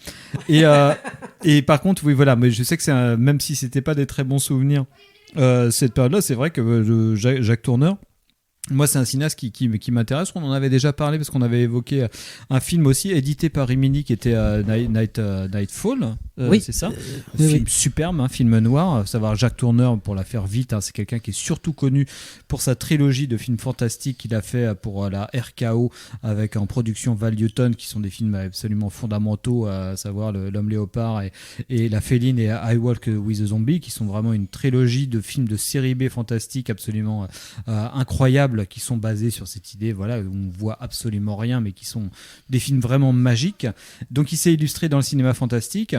Et par contre, oui voilà, mais je sais que même si c'était pas des très bons souvenirs cette période-là, c'est vrai que Jacques Tourneur, moi, c'est un cinéaste qui m'intéresse. On en avait déjà parlé parce qu'on avait évoqué un film aussi édité par Rimini qui était Nightfall. Oui, c'est ça. Film superbe, un film noir. Savoir Jacques Tourneur, pour la faire vite, c'est quelqu'un qui est surtout connu pour sa trilogie de films fantastiques qu'il a fait pour la RKO avec en production Val Newton, qui sont des films absolument fondamentaux, à savoir L'Homme Léopard et La Féline et I Walk with a Zombie, qui sont vraiment une trilogie de films de série B fantastiques absolument incroyables, qui sont basés sur cette idée, où on voit absolument rien, mais qui sont des films vraiment magiques. Donc il s'est illustré dans le cinéma fantastique.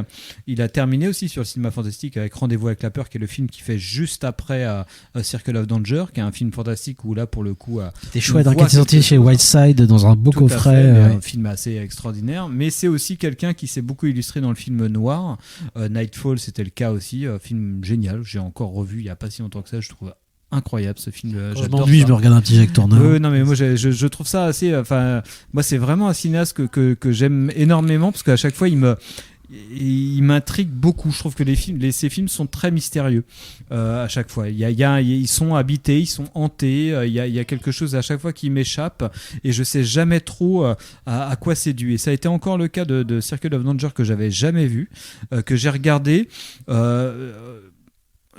Il a terminé aussi sur le cinéma fantastique avec Rendez-vous avec la peur, qui est le film qui fait juste après Circle of Danger, qui est un film fantastique où là pour le coup c'était chouette, qui est sorti chez Whiteside dans un beau coffret. Un film assez extraordinaire, mais c'est aussi quelqu'un qui s'est beaucoup illustré dans le film noir. Nightfall, c'était le cas aussi, film génial. J'ai encore revu il n'y a pas si longtemps que ça, je trouve incroyable ce film. Quand je m'ennuie, je me regarde un petit Jacques Tourneur. Non mais moi je trouve ça assez. Moi c'est vraiment un cinéaste que j'aime énormément parce qu'à chaque fois il m'intrigue beaucoup. Je trouve que ces films sont très mystérieux à chaque fois. Ils sont habités, ils sont hantés. Il y a quelque chose à chaque fois qui m'échappe et je sais jamais trop à quoi c'est dû. Et ça a été encore le cas de Circle of Danger que j'avais jamais vu, que j'ai regardé.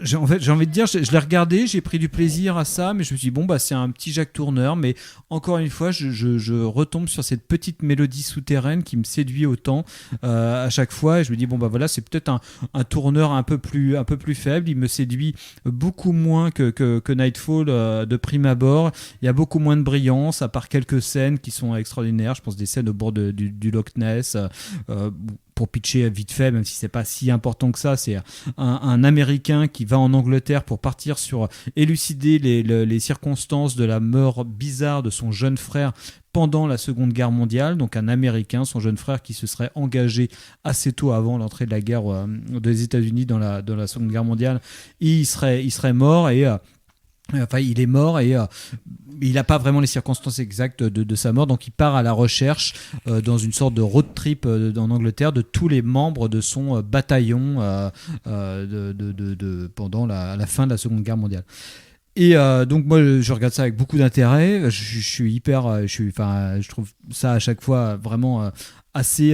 J'ai envie de dire, je l'ai regardé, j'ai pris du plaisir à ça, mais je me suis dit, c'est un petit Jacques Tourneur, mais encore une fois, je retombe sur cette petite mélodie souterraine qui me séduit autant à chaque fois, et je me dis, c'est peut-être un Tourneur un peu plus faible, il me séduit beaucoup moins que Nightfall de prime abord, il y a beaucoup moins de brillance, à part quelques scènes qui sont extraordinaires, je pense des scènes au bord du Loch Ness, pour pitcher vite fait, même si c'est pas si important que ça, c'est un Américain qui va en Angleterre pour partir sur élucider les circonstances de la mort bizarre de son jeune frère pendant la Seconde Guerre mondiale. Donc un Américain, son jeune frère qui se serait engagé assez tôt avant l'entrée de la guerre des États-Unis dans la Seconde Guerre mondiale, il serait mort et il est mort et il n'a pas vraiment les circonstances exactes de sa mort, donc il part à la recherche dans une sorte de road trip en Angleterre de tous les membres de son bataillon pendant la fin de la Seconde Guerre mondiale. Et donc moi je regarde ça avec beaucoup d'intérêt. Je trouve ça à chaque fois vraiment assez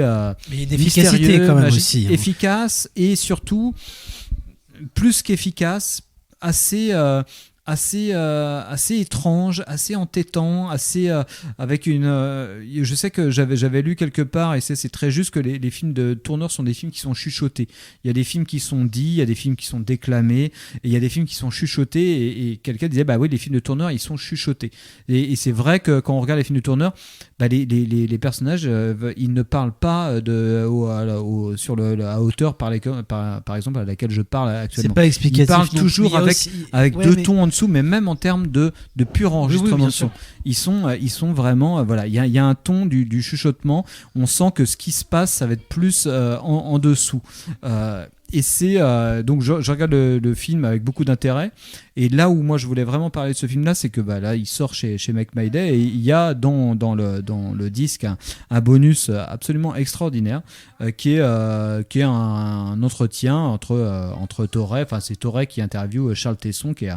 mais il y a une efficacité quand même magique, aussi, efficace et surtout plus qu'efficace, assez étrange, assez entêtant, avec une. Je sais que j'avais lu quelque part, et c'est très juste que les films de Tourneur sont des films qui sont chuchotés. Il y a des films qui sont dits, il y a des films qui sont déclamés, et il y a des films qui sont chuchotés. Et quelqu'un disait, oui, les films de Tourneur, ils sont chuchotés. Et c'est vrai que quand on regarde les films de Tourneur, les personnages, ils ne parlent pas à hauteur par exemple à laquelle je parle actuellement. C'est pas explicatif. Ils parlent toujours avec deux tons en dessous, mais même en termes de pur enregistrement de son. Ils sont vraiment, il y a un ton du chuchotement. On sent que ce qui se passe, ça va être plus en dessous. Et c'est donc je regarde le film avec beaucoup d'intérêt. Et là où moi je voulais vraiment parler de ce film-là, c'est que là il sort chez Make My Day et il y a dans le disque un bonus absolument extraordinaire qui est un entretien entre Toré, c'est Toré qui interviewe Charles Tesson, qui est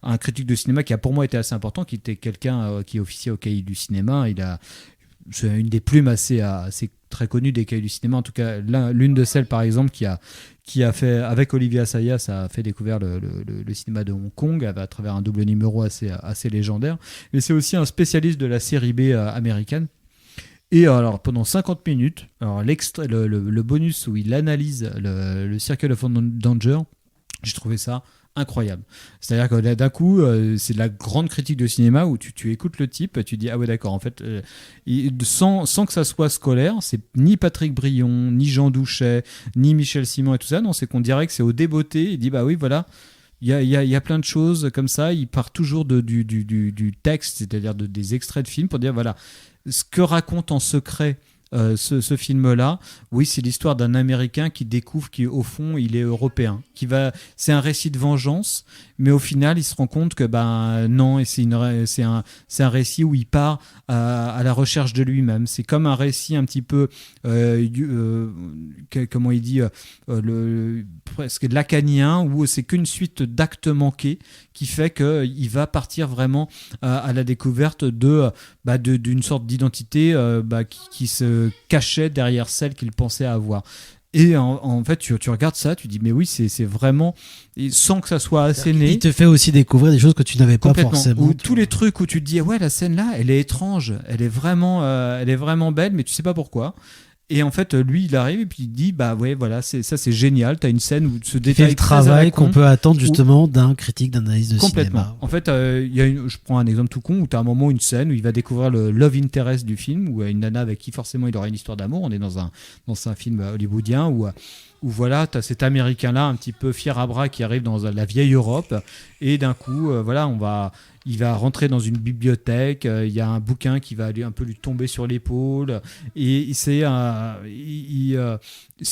un critique de cinéma qui a pour moi été assez important, qui était quelqu'un qui officiait au Cahier du cinéma. C'est une des plumes assez très connues des Cahiers du cinéma, en tout cas l'une de celles par exemple qui a fait, avec Olivier Assayas, a fait découvrir le cinéma de Hong Kong à travers un double numéro assez légendaire. Mais c'est aussi un spécialiste de la série B américaine. Et alors pendant 50 minutes, le bonus où il analyse le Circle of Danger, j'ai trouvé ça incroyable. C'est-à-dire que là, d'un coup, c'est de la grande critique de cinéma où tu écoutes le type, tu dis ah ouais d'accord, en fait, sans que ça soit scolaire, c'est ni Patrick Brion, ni Jean Douchet, ni Michel Simon et tout ça, non, c'est qu'on dirait que c'est au débeauté, il dit bah oui voilà, il y a plein de choses comme ça, il part toujours du texte, c'est-à-dire des extraits de films pour dire voilà, ce que raconte en secret ce film-là, oui, c'est l'histoire d'un Américain qui découvre qu'au fond, il est européen. C'est un récit de vengeance, mais au final, il se rend compte que non, et c'est un récit où il part à la recherche de lui-même. C'est comme un récit un petit peu, comment il dit, presque lacanien, où c'est qu'une suite d'actes manqués qui fait qu'il va partir vraiment à la découverte d'une sorte d'identité qui se cachait derrière celle qu'il pensait avoir. Et en fait, tu regardes ça, tu dis mais oui, c'est vraiment, sans que ça soit asséné. Il te fait aussi découvrir des choses que tu n'avais pas forcément. Ou tous les trucs où tu te dis ouais, la scène là, elle est étrange, elle est vraiment belle, mais tu sais pas pourquoi. Et en fait, lui, il arrive et puis il dit bah ouais, voilà, c'est génial. T'as une scène où ce détail fait le travail qu'on peut attendre justement d'un critique d'analyse de complètement. cinéma. En fait, je prends un exemple tout con où t'as un moment, une scène où il va découvrir le love interest du film, où une nana avec qui forcément il aura une histoire d'amour. On est dans un film hollywoodien où voilà, t'as cet Américain-là un petit peu fier à bras qui arrive dans la vieille Europe et d'un coup, il va rentrer dans une bibliothèque, il y a un bouquin qui va aller un peu lui tomber sur l'épaule et c'est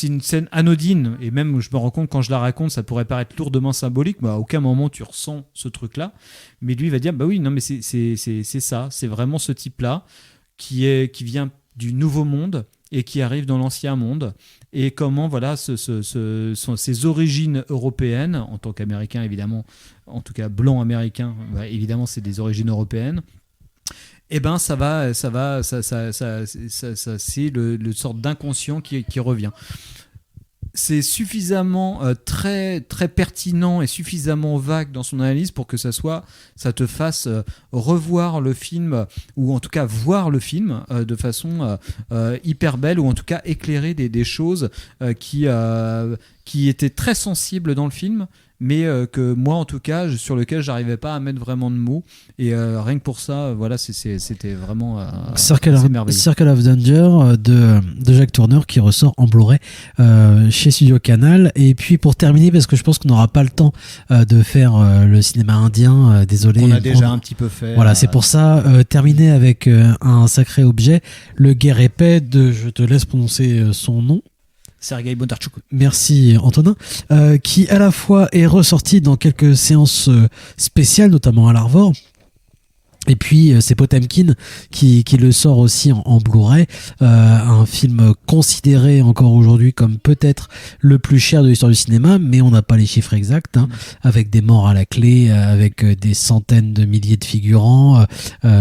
une scène anodine et même je me rends compte quand je la raconte ça pourrait paraître lourdement symbolique, mais à aucun moment tu ressens ce truc-là, mais lui il va dire bah oui, non mais c'est ça, c'est vraiment ce type-là qui vient du nouveau monde et qui arrive dans l'ancien monde, et comment voilà ses origines européennes en tant qu'américain évidemment, en tout cas blanc américain, évidemment c'est des origines européennes. Et ben ça c'est le sorte d'inconscient qui revient. C'est suffisamment très très pertinent et suffisamment vague dans son analyse pour que ça te fasse revoir le film, ou en tout cas voir le film de façon hyper belle, ou en tout cas éclairer des choses qui étaient très sensibles dans le film, mais que moi en tout cas sur lequel j'arrivais pas à mettre vraiment de mots, et rien que pour ça voilà, c'était vraiment Circle of Danger de Jacques Tourneur qui ressort en Blu-ray chez Studio Canal. Et puis pour terminer, parce que je pense qu'on n'aura pas le temps de faire le cinéma indien, désolé, on a déjà un petit peu fait, voilà, c'est pour ça terminer avec un sacré objet, Le Guerre épais de, je te laisse prononcer son nom, Sergei Bondarchuk. Merci Antonin, qui à la fois est ressorti dans quelques séances spéciales, notamment à l'Arvor. Et puis c'est Potemkin qui le sort aussi en Blu-ray, un film considéré encore aujourd'hui comme peut-être le plus cher de l'histoire du cinéma, mais on n'a pas les chiffres exacts, avec des morts à la clé, avec des centaines de milliers de figurants,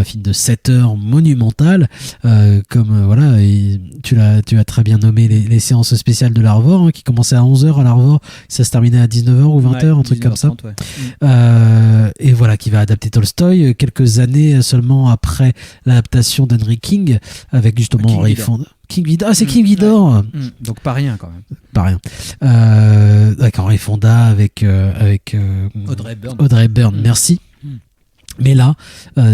film de 7 heures monumental, comme voilà, et tu as très bien nommé les séances spéciales de l'Arvor, qui commençaient à 11h à l'Arvor, ça se terminait à 19h ou 20h, un truc comme ça. Ouais. Et voilà, qui va adapter Tolstoï quelques années seulement après l'adaptation d'Henry King, avec justement Henry Fonda. King Vidor. Ah, c'est King Vidor. Donc pas rien quand même. Pas rien. Avec Henry Fonda, avec Audrey Byrne. Merci. Mais là,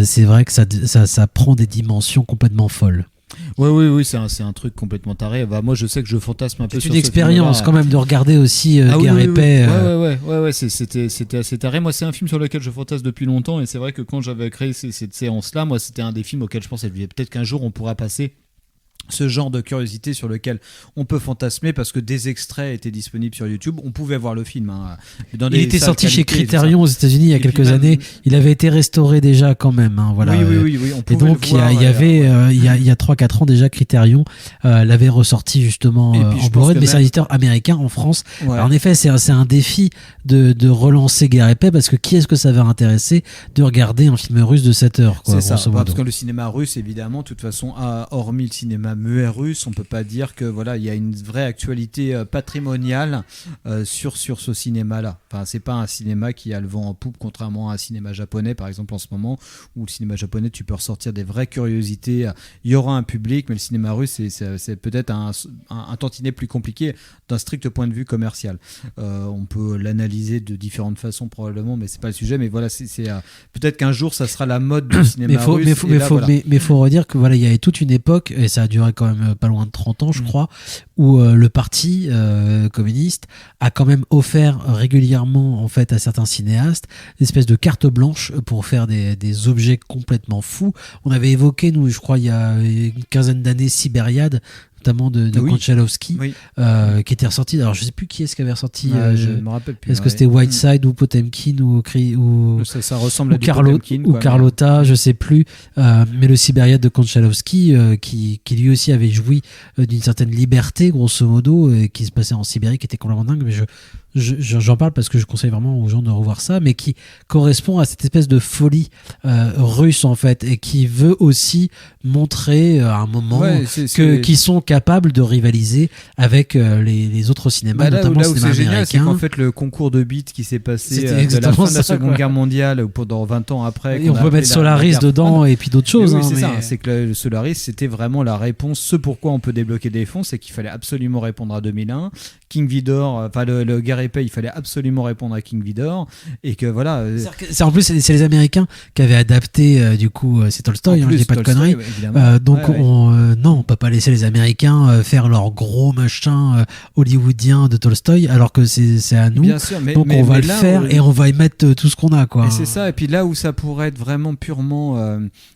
c'est vrai que ça prend des dimensions complètement folles. Oui, c'est un truc complètement taré. Bah, moi, je sais que je fantasme un peu sur une expérience quand même de regarder aussi Guerre épais. Ouais, c'était assez taré. Moi, c'est un film sur lequel je fantasme depuis longtemps, et c'est vrai que quand j'avais créé cette séance-là, moi, c'était un des films auxquels je pensais peut-être qu'un jour on pourra passer ce genre de curiosité sur lequel on peut fantasmer, parce que des extraits étaient disponibles sur YouTube, on pouvait voir le film. Il était sorti chez Criterion aux États-Unis il y a quelques années. Il avait été restauré déjà quand même. Voilà. Oui, on pouvait. Et donc il y a 3-4 ans déjà, Criterion l'avait ressorti justement en Blu-ray, mais c'est un éditeur américain en France. Ouais. Alors, en effet, c'est un défi de relancer Guerre épais, parce que qui est-ce que ça va intéresser de regarder un film russe de 7 heures, quoi, c'est ça, parce que le cinéma russe, évidemment, de toute façon, hormis le cinéma cinéma muet russe, on peut pas dire que voilà, il y a une vraie actualité patrimoniale sur ce cinéma-là. Enfin, c'est pas un cinéma qui a le vent en poupe, contrairement à un cinéma japonais, par exemple, en ce moment, où le cinéma japonais, tu peux ressortir des vraies curiosités. Il y aura un public, mais le cinéma russe, c'est peut-être un tantinet plus compliqué d'un strict point de vue commercial. On peut l'analyser de différentes façons probablement, mais c'est pas le sujet. Mais voilà, c'est peut-être qu'un jour, ça sera la mode du cinéma russe. Mais faut redire que voilà, il y avait toute une époque, et ça a duré quand même pas loin de 30 ans, je crois, où le parti communiste a quand même offert régulièrement en fait à certains cinéastes une espèce de carte blanche pour faire des objets complètement fous. On avait évoqué, nous, je crois, il y a une quinzaine d'années, Sibériade, notamment de Konchalovsky, qui était ressorti. Alors je sais plus qui est-ce qui avait ressorti. Je me rappelle plus. Est-ce que c'était Whiteside ou Potemkin ou ça ressemble à du Potemkin, ou Carlotta, je sais plus. Mais le Sibériade de Konchalovsky, qui lui aussi avait joui d'une certaine liberté, grosso modo, qui se passait en Sibérie, qui était complètement dingue. Mais j'en parle parce que je conseille vraiment aux gens de revoir ça, mais qui correspond à cette espèce de folie russe en fait, et qui veut aussi montrer à un moment qu'ils sont capables de rivaliser avec les autres cinémas, notamment le cinéma c'est génial, américain. c'est qu'en fait le concours de beats qui s'est passé de la fin de la Seconde Guerre mondiale ou pendant 20 ans après, et on peut mettre Solaris dedans et puis d'autres choses. C'est ça, c'est que le Solaris c'était vraiment la réponse. Ce pourquoi on peut débloquer des fonds, c'est qu'il fallait absolument répondre à 2001. King Vidor, enfin le Guerre et Paix, il fallait absolument répondre à King Vidor, et que voilà. C'est en plus c'est les Américains qui avaient adapté du coup c'est Tolstoï, je dis pas de conneries. Donc non, on peut pas laisser les Américains faire leur gros machin hollywoodien de Tolstoï, alors que c'est à nous. Bien sûr, donc on va le faire et on va y mettre tout ce qu'on a, quoi. Et c'est ça. Et puis là où ça pourrait être vraiment purement,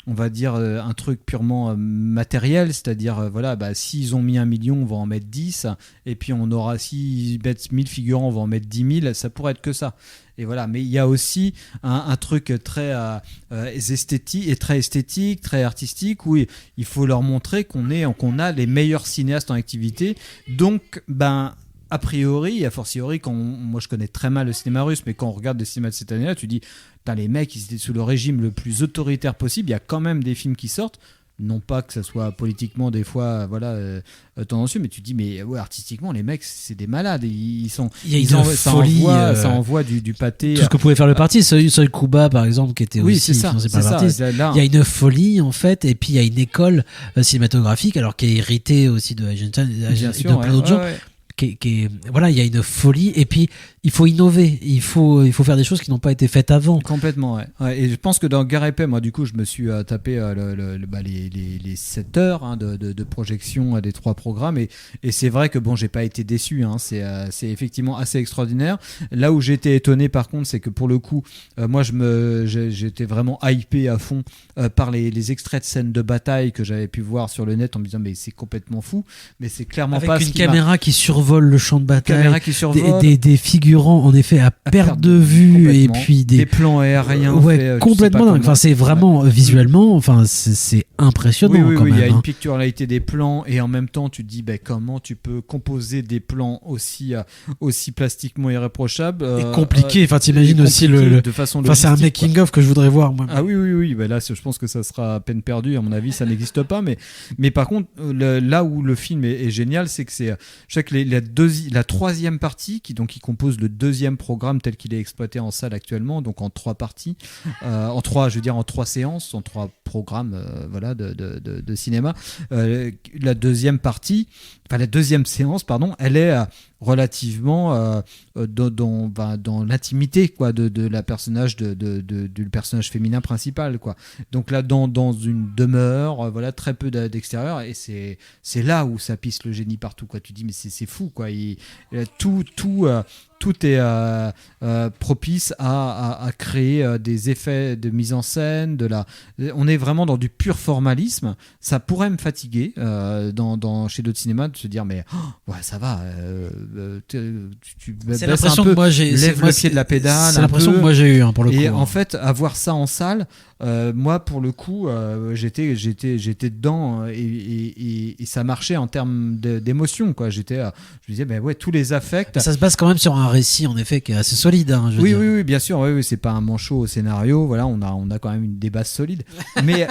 on va dire un truc purement matériel, c'est-à-dire s'ils ont mis 1 million, on va en mettre 10, et puis on aura, s'ils mettent 1000 figurants, on va en mettre 10 000, ça pourrait être que ça. Et voilà, mais il y a aussi un truc très esthétique, très artistique, où il faut leur montrer qu'on a les meilleurs cinéastes en activité. Donc, a priori, a fortiori, moi je connais très mal le cinéma russe, mais quand on regarde des cinémas de cette année-là, tu dis, les mecs, ils étaient sous le régime le plus autoritaire possible, il y a quand même des films qui sortent. Non pas que ça soit politiquement des fois tendancieux, mais tu dis artistiquement les mecs c'est des malades, ça envoie du pâté. Tout ce que pouvait faire le parti, Soy Kuba par exemple, qui était aussi financé par le parti. Il y a une folie en fait, et puis il y a une école cinématographique alors qui est héritée aussi de Eisenstein et de plein d'autres gens. Voilà, il y a une folie, et puis il faut innover, il faut faire des choses qui n'ont pas été faites avant. Complètement, ouais. Et je pense que dans Guerre et Paix, moi du coup je me suis tapé les 7 heures de projection des 3 programmes, et c'est vrai que j'ai pas été déçu, c'est effectivement assez extraordinaire. Là où j'étais étonné par contre, c'est que pour le coup moi j'étais vraiment hypé à fond par les extraits de scènes de bataille que j'avais pu voir sur le net, en me disant mais c'est complètement fou, mais c'est clairement avec pas une caméra qui survole le champ de bataille, des figurants en effet à perte de vue, et puis des plans aériens complètement dingue. Enfin c'est vraiment visuellement, c'est impressionnant. Oui, il y a une picturalité des plans, et en même temps tu te dis comment tu peux composer des plans aussi plastiquement irréprochables et compliqué. Enfin t'imagines aussi de façon logistique. C'est un making of que je voudrais voir, moi. Ah oui, là je pense que ça sera à peine perdu, à mon avis ça n'existe pas, mais par contre là où le film est génial, c'est que je sais que la troisième partie qui compose le deuxième programme tel qu'il est exploité en salle actuellement, donc en 3 parties, en 3 séances, en 3 programmes de cinéma. La deuxième séance, elle est relativement dans l'intimité de la personnage du personnage féminin principal, quoi. Donc là dans une demeure, très peu d'extérieur, et c'est là où ça pisse le génie partout, quoi. Tu dis mais c'est fou, quoi. Tout est propice à créer des effets de mise en scène, on est vraiment dans du pur formalisme. Ça pourrait me fatiguer chez d'autres cinémas de se dire mais ça va, tu baisses un peu, lève le pied de la pédale. C'est l'impression que moi j'ai eu pour le coup. Et en fait, avoir ça en salle, moi pour le coup j'étais dedans, et ça marchait en termes d'émotion, quoi. Je me disais tous les affects. Ça se base quand même sur un un récit en effet qui est assez solide. Hein, je veux dire. Oui, bien sûr. Oui, c'est pas un manchot au scénario. Voilà, on a quand même des bases solides. mais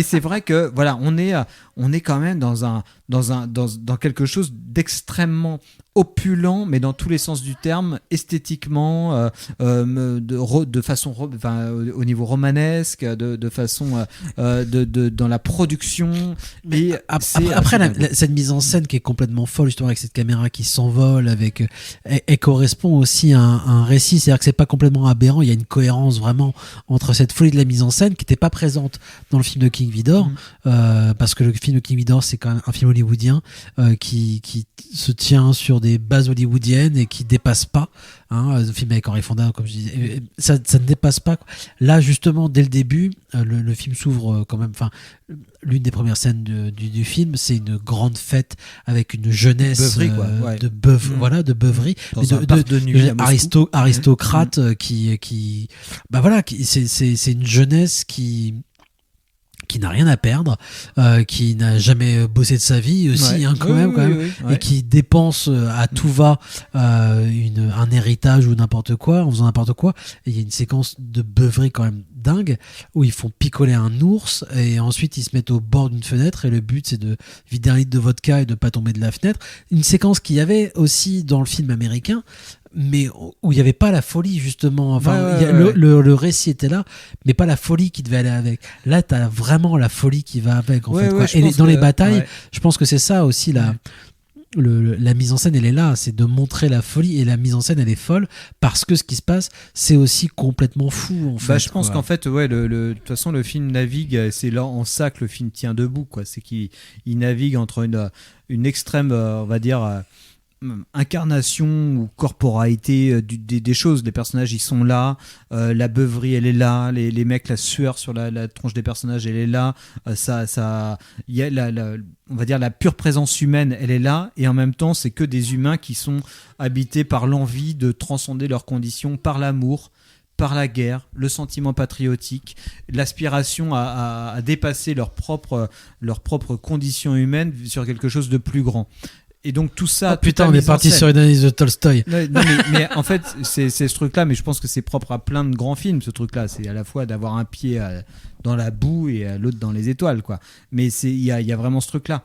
c'est vrai que voilà, on est quand même dans quelque chose d'extrêmement opulent, mais dans tous les sens du terme, esthétiquement, de façon, au niveau romanesque, de façon, dans la production. Mais après, cette mise en scène qui est complètement folle, justement, avec cette caméra qui s'envole, elle correspond aussi à un récit, c'est-à-dire que c'est pas complètement aberrant, il y a une cohérence vraiment entre cette folie de la mise en scène qui n'était pas présente dans le film de King Vidor, parce que le film de King Vidor, c'est quand même un film hollywoodien qui se tient sur des bases hollywoodiennes et qui dépasse pas. Le film avec Henry Fonda, comme je disais, ça ne dépasse pas. Là, justement, dès le début, le film s'ouvre quand même. Enfin, l'une des premières scènes du film, c'est une grande fête avec une jeunesse de beuverie, dans un parc de nuit à Moscou. Aristocrate c'est une jeunesse qui n'a rien à perdre, qui n'a jamais bossé de sa vie aussi, quand même, et qui dépense à tout va un héritage ou n'importe quoi, en faisant n'importe quoi. Et il y a une séquence de beuverie quand même dingue où ils font picoler un ours et ensuite ils se mettent au bord d'une fenêtre et le but c'est de vider un litre de vodka et de pas tomber de la fenêtre. Une séquence qu'il y avait aussi dans le film américain, mais où il n'y avait pas la folie justement, le récit était là mais pas la folie qui devait aller avec. Là t'as vraiment la folie qui va avec en fait quoi. Et dans les batailles je pense que c'est ça aussi la mise en scène elle est là, c'est de montrer la folie, et la mise en scène elle est folle parce que ce qui se passe c'est aussi complètement fou en fait. Je pense qu'en fait de toute façon le film navigue, c'est là en ça que le film tient debout quoi. C'est qu'il navigue entre une extrême on va dire incarnation ou corporalité des choses. Les personnages ils sont là, la beuverie elle est là, les mecs, la sueur sur la tronche des personnages elle est là, il y a on va dire la pure présence humaine elle est là, et en même temps c'est que des humains qui sont habités par l'envie de transcender leurs conditions, par l'amour, par la guerre, le sentiment patriotique, l'aspiration à dépasser leurs propres conditions humaines sur quelque chose de plus grand. Et donc tout ça. On est parti sur une analyse de Tolstoï. Non, mais en fait, c'est ce truc-là, mais je pense que c'est propre à plein de grands films, ce truc-là. C'est à la fois d'avoir un pied dans la boue et l'autre dans les étoiles, quoi. Mais il y a vraiment ce truc-là.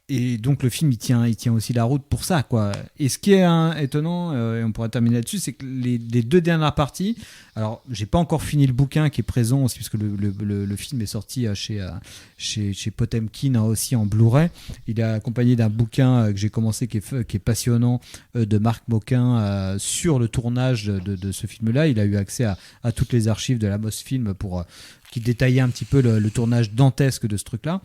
Et donc le film il tient aussi la route pour ça quoi. Et ce qui est étonnant, et on pourra terminer là-dessus, c'est que les deux dernières parties, alors j'ai pas encore fini le bouquin qui est présent aussi, parce que le film est sorti chez Potemkin aussi en Blu-ray. Il est accompagné d'un bouquin que j'ai commencé qui est passionnant, de Marc Moquin, sur le tournage de ce film-là. Il a eu accès à toutes les archives de la Mosfilm qui détaillait un petit peu le tournage dantesque de ce truc-là.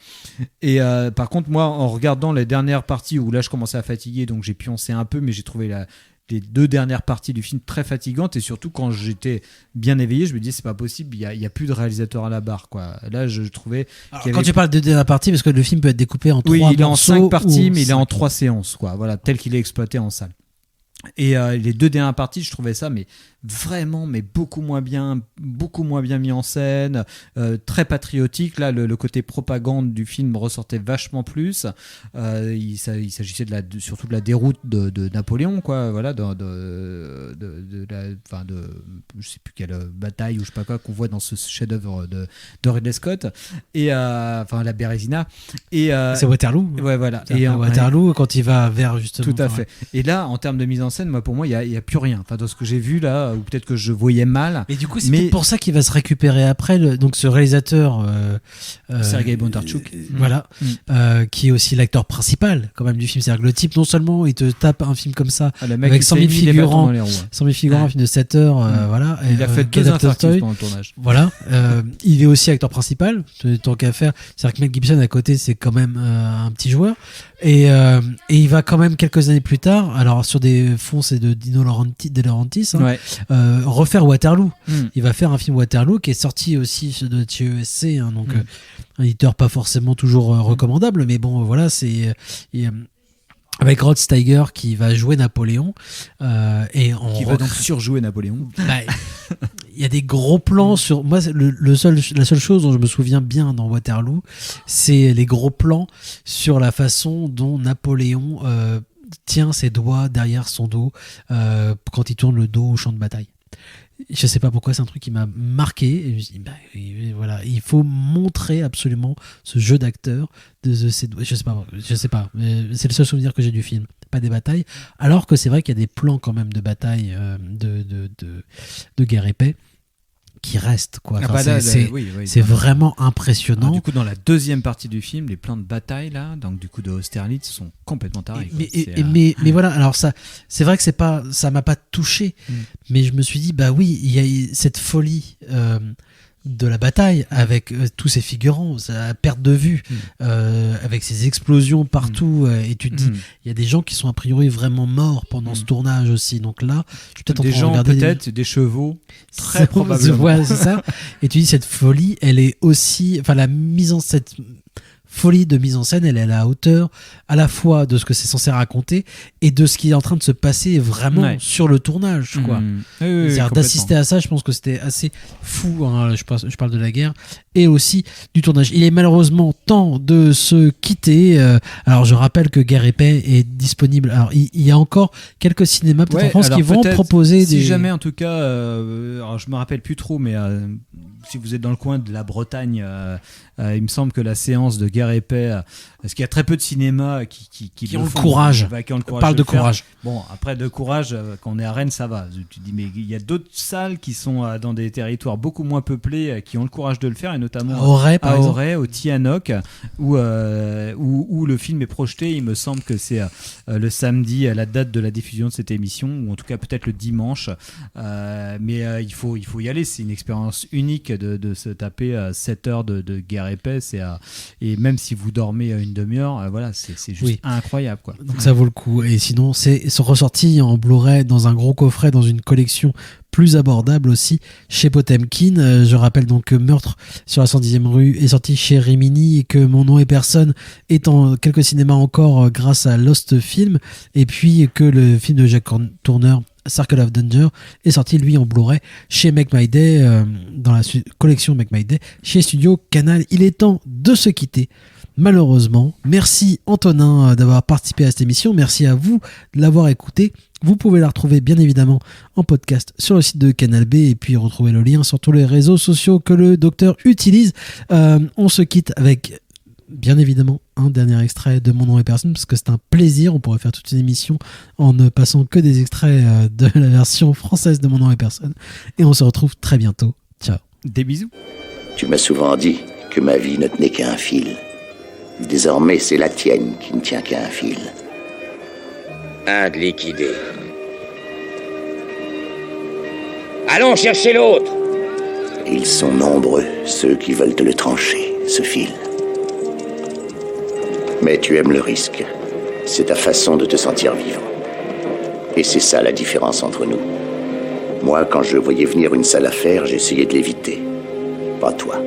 Et par contre, moi, en regardant les dernières parties où là, je commençais à fatiguer, donc j'ai pioncé un peu, mais j'ai trouvé les deux dernières parties du film très fatigantes, et surtout quand j'étais bien éveillé, je me disais c'est pas possible, il y a plus de réalisateur à la barre quoi. Là, je trouvais. Quand tu parles de dernière partie, parce que le film peut être découpé en 3 morceaux. Oui, il est en 5 parties, mais il est en 3 séances quoi. Voilà, tel qu'il est exploité en salle. Et les deux dernières parties, je trouvais ça mais beaucoup moins bien mis en scène, très patriotique. Là, le côté propagande du film ressortait vachement plus. Il s'agissait surtout de la déroute de Napoléon, quoi. Voilà, je sais plus quelle bataille ou je sais pas quoi qu'on voit dans ce chef-d'œuvre de Ridley Scott. Et la Bérésina. Et c'est Waterloo. Ouais, voilà. Et Waterloo, quand il va vers justement. Tout à fait. Et là, en termes de mise en scène, pour moi, il y a plus rien. Enfin, dans ce que j'ai vu là, ou peut-être que je voyais mal. Mais du coup, c'est peut-être pour ça qu'il va se récupérer après. Donc, ce réalisateur, Sergei Bondarchuk, qui est aussi l'acteur principal quand même du film. C'est-à-dire que le type, non seulement il te tape un film comme ça, avec 100 000 figurants, un film de 7 heures, voilà. Il a fait 2 infarctus pendant le tournage. Voilà. Il est aussi acteur principal, tant qu'à faire. C'est-à-dire que Mel Gibson à côté, c'est quand même un petit joueur. Et il va quand même quelques années plus tard, alors sur des fonds c'est de Dino De Laurentiis, refaire Waterloo. Il va faire un film Waterloo qui est sorti aussi de chez ESC, donc un éditeur pas forcément toujours recommandable, mais bon voilà, c'est avec Rod Steiger qui va jouer Napoléon qui va donc surjouer Napoléon. Il y a des gros plans sur moi. La seule chose dont je me souviens bien dans Waterloo, c'est les gros plans sur la façon dont Napoléon tient ses doigts derrière son dos quand il tourne le dos au champ de bataille. Je sais pas pourquoi, c'est un truc qui m'a marqué. Et je me suis dit, voilà, il faut montrer absolument ce jeu d'acteur de ces doigts. Je sais pas. C'est le seul souvenir que j'ai du film. Pas des batailles. Alors que c'est vrai qu'il y a des plans quand même de bataille de guerre et paix qui restent, quoi. Enfin, c'est vraiment impressionnant. Alors, du coup, dans la deuxième partie du film, les plans de bataille là, donc du coup de Austerlitz, sont complètement tarés. Mais voilà, alors ça, c'est vrai que ça m'a pas touché, mais je me suis dit, bah oui, il y a cette folie de la bataille avec tous ces figurants, sa perte de vue, avec ces explosions partout, et tu te dis, il y a des gens qui sont a priori vraiment morts pendant ce tournage aussi, donc là, je suis peut-être des gens, peut-être des chevaux, très probablement. Ouais, c'est ça. Et tu dis, cette folie, elle est aussi, enfin cette folie de mise en scène, elle est à la hauteur à la fois de ce que c'est censé raconter et de ce qui est en train de se passer vraiment sur le tournage, quoi. C'est-à-dire d'assister à ça, je pense que c'était assez fou, hein, je parle de la guerre et aussi du tournage. Il est malheureusement temps de se quitter. Alors je rappelle que Guerre et Paix est disponible. Alors il y a encore quelques cinémas peut-être en France qui vont proposer si jamais en tout cas, alors je me rappelle plus trop, mais si vous êtes dans le coin de la Bretagne, il me semble que la séance de Guerre et Paix, parce qu'il y a très peu de cinémas qui ont le courage. Parle de courage. Bon, après de courage, quand on est à Rennes, ça va. Tu dis, mais il y a d'autres salles qui sont dans des territoires beaucoup moins peuplés, qui ont le courage de le faire, et notamment à Auray, au Tianoc, où le film est projeté. Il me semble que c'est le samedi à la date de la diffusion de cette émission, ou en tout cas peut-être le dimanche. Mais il faut y aller. C'est une expérience unique de se taper 7 heures de Guerre et Paix. Et même si vous dormez une demi-heure, voilà, c'est juste incroyable, quoi. Donc ça vaut le coup. Et sinon, ils sont ressortis en Blu-ray dans un gros coffret, dans une collection plus abordable aussi chez Potemkin. Je rappelle donc que Meurtre sur la 110e rue est sorti chez Rimini et que Mon nom et personne est en quelques cinémas encore grâce à Lost Film, et puis que le film de Jack Tourner, Circle of Danger, est sorti lui en Blu-ray chez Make My Day, dans la collection Make My Day chez Studio Canal. Il est temps de se quitter, malheureusement. Merci Antonin d'avoir participé à cette émission, merci à vous de l'avoir écouté. Vous pouvez la retrouver bien évidemment en podcast sur le site de Canal B, et puis retrouver le lien sur tous les réseaux sociaux que le docteur utilise. On se quitte avec bien évidemment un dernier extrait de Mon nom et personne, parce que c'est un plaisir. On pourrait faire toute une émission en ne passant que des extraits de la version française de Mon nom et personne, et on se retrouve très bientôt. Ciao. Des bisous. Tu m'as souvent dit que ma vie ne tenait qu'à un fil. Désormais, c'est la tienne qui ne tient qu'à un fil. Un de liquidé. Allons chercher l'autre. Ils sont nombreux, ceux qui veulent te le trancher, ce fil. Mais tu aimes le risque. C'est ta façon de te sentir vivant. Et c'est ça la différence entre nous. Moi, quand je voyais venir une sale affaire, j'essayais de l'éviter. Pas toi.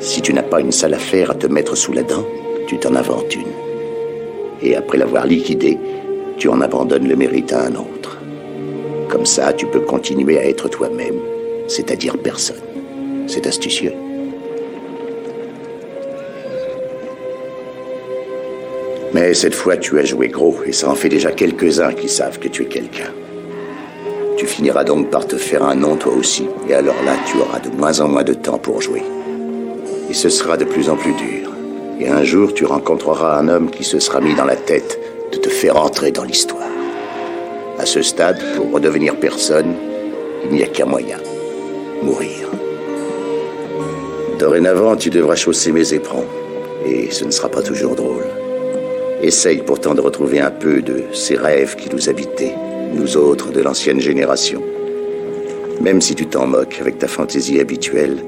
Si tu n'as pas une sale affaire à te mettre sous la dent, tu t'en inventes une. Et après l'avoir liquidée, tu en abandonnes le mérite à un autre. Comme ça, tu peux continuer à être toi-même, c'est-à-dire personne. C'est astucieux. Mais cette fois, tu as joué gros, et ça en fait déjà quelques-uns qui savent que tu es quelqu'un. Tu finiras donc par te faire un nom toi aussi, et alors là, tu auras de moins en moins de temps pour jouer. Et ce sera de plus en plus dur. Et un jour, tu rencontreras un homme qui se sera mis dans la tête de te faire entrer dans l'histoire. À ce stade, pour redevenir personne, il n'y a qu'un moyen. Mourir. Dorénavant, tu devras chausser mes éperons. Et ce ne sera pas toujours drôle. Essaye pourtant de retrouver un peu de ces rêves qui nous habitaient, nous autres de l'ancienne génération. Même si tu t'en moques avec ta fantaisie habituelle,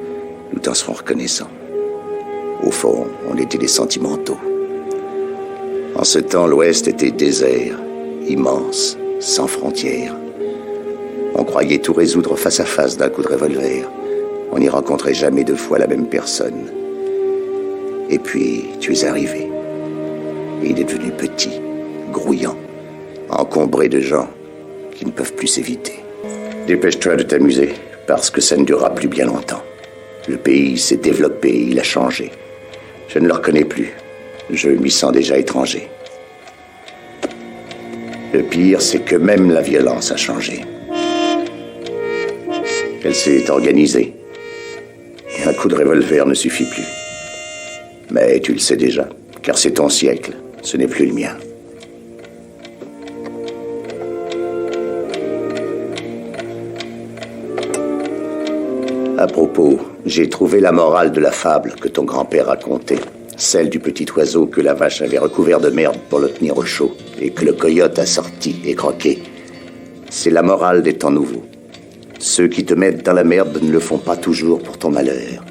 nous t'en serons reconnaissants. Au fond, on était des sentimentaux. En ce temps, l'Ouest était désert, immense, sans frontières. On croyait tout résoudre face à face d'un coup de revolver. On n'y rencontrait jamais deux fois la même personne. Et puis, tu es arrivé. Et il est devenu petit, grouillant, encombré de gens qui ne peuvent plus s'éviter. Dépêche-toi de t'amuser, parce que ça ne durera plus bien longtemps. Le pays s'est développé, il a changé. Je ne le reconnais plus. Je m'y sens déjà étranger. Le pire, c'est que même la violence a changé. Elle s'est organisée. Et un coup de revolver ne suffit plus. Mais tu le sais déjà, car c'est ton siècle, ce n'est plus le mien. À propos, j'ai trouvé la morale de la fable que ton grand-père racontait. Celle du petit oiseau que la vache avait recouvert de merde pour le tenir au chaud et que le coyote a sorti et croqué. C'est la morale des temps nouveaux. Ceux qui te mettent dans la merde ne le font pas toujours pour ton malheur.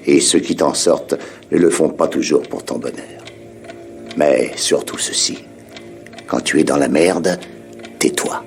Et ceux qui t'en sortent ne le font pas toujours pour ton bonheur. Mais surtout ceci, quand tu es dans la merde, tais-toi.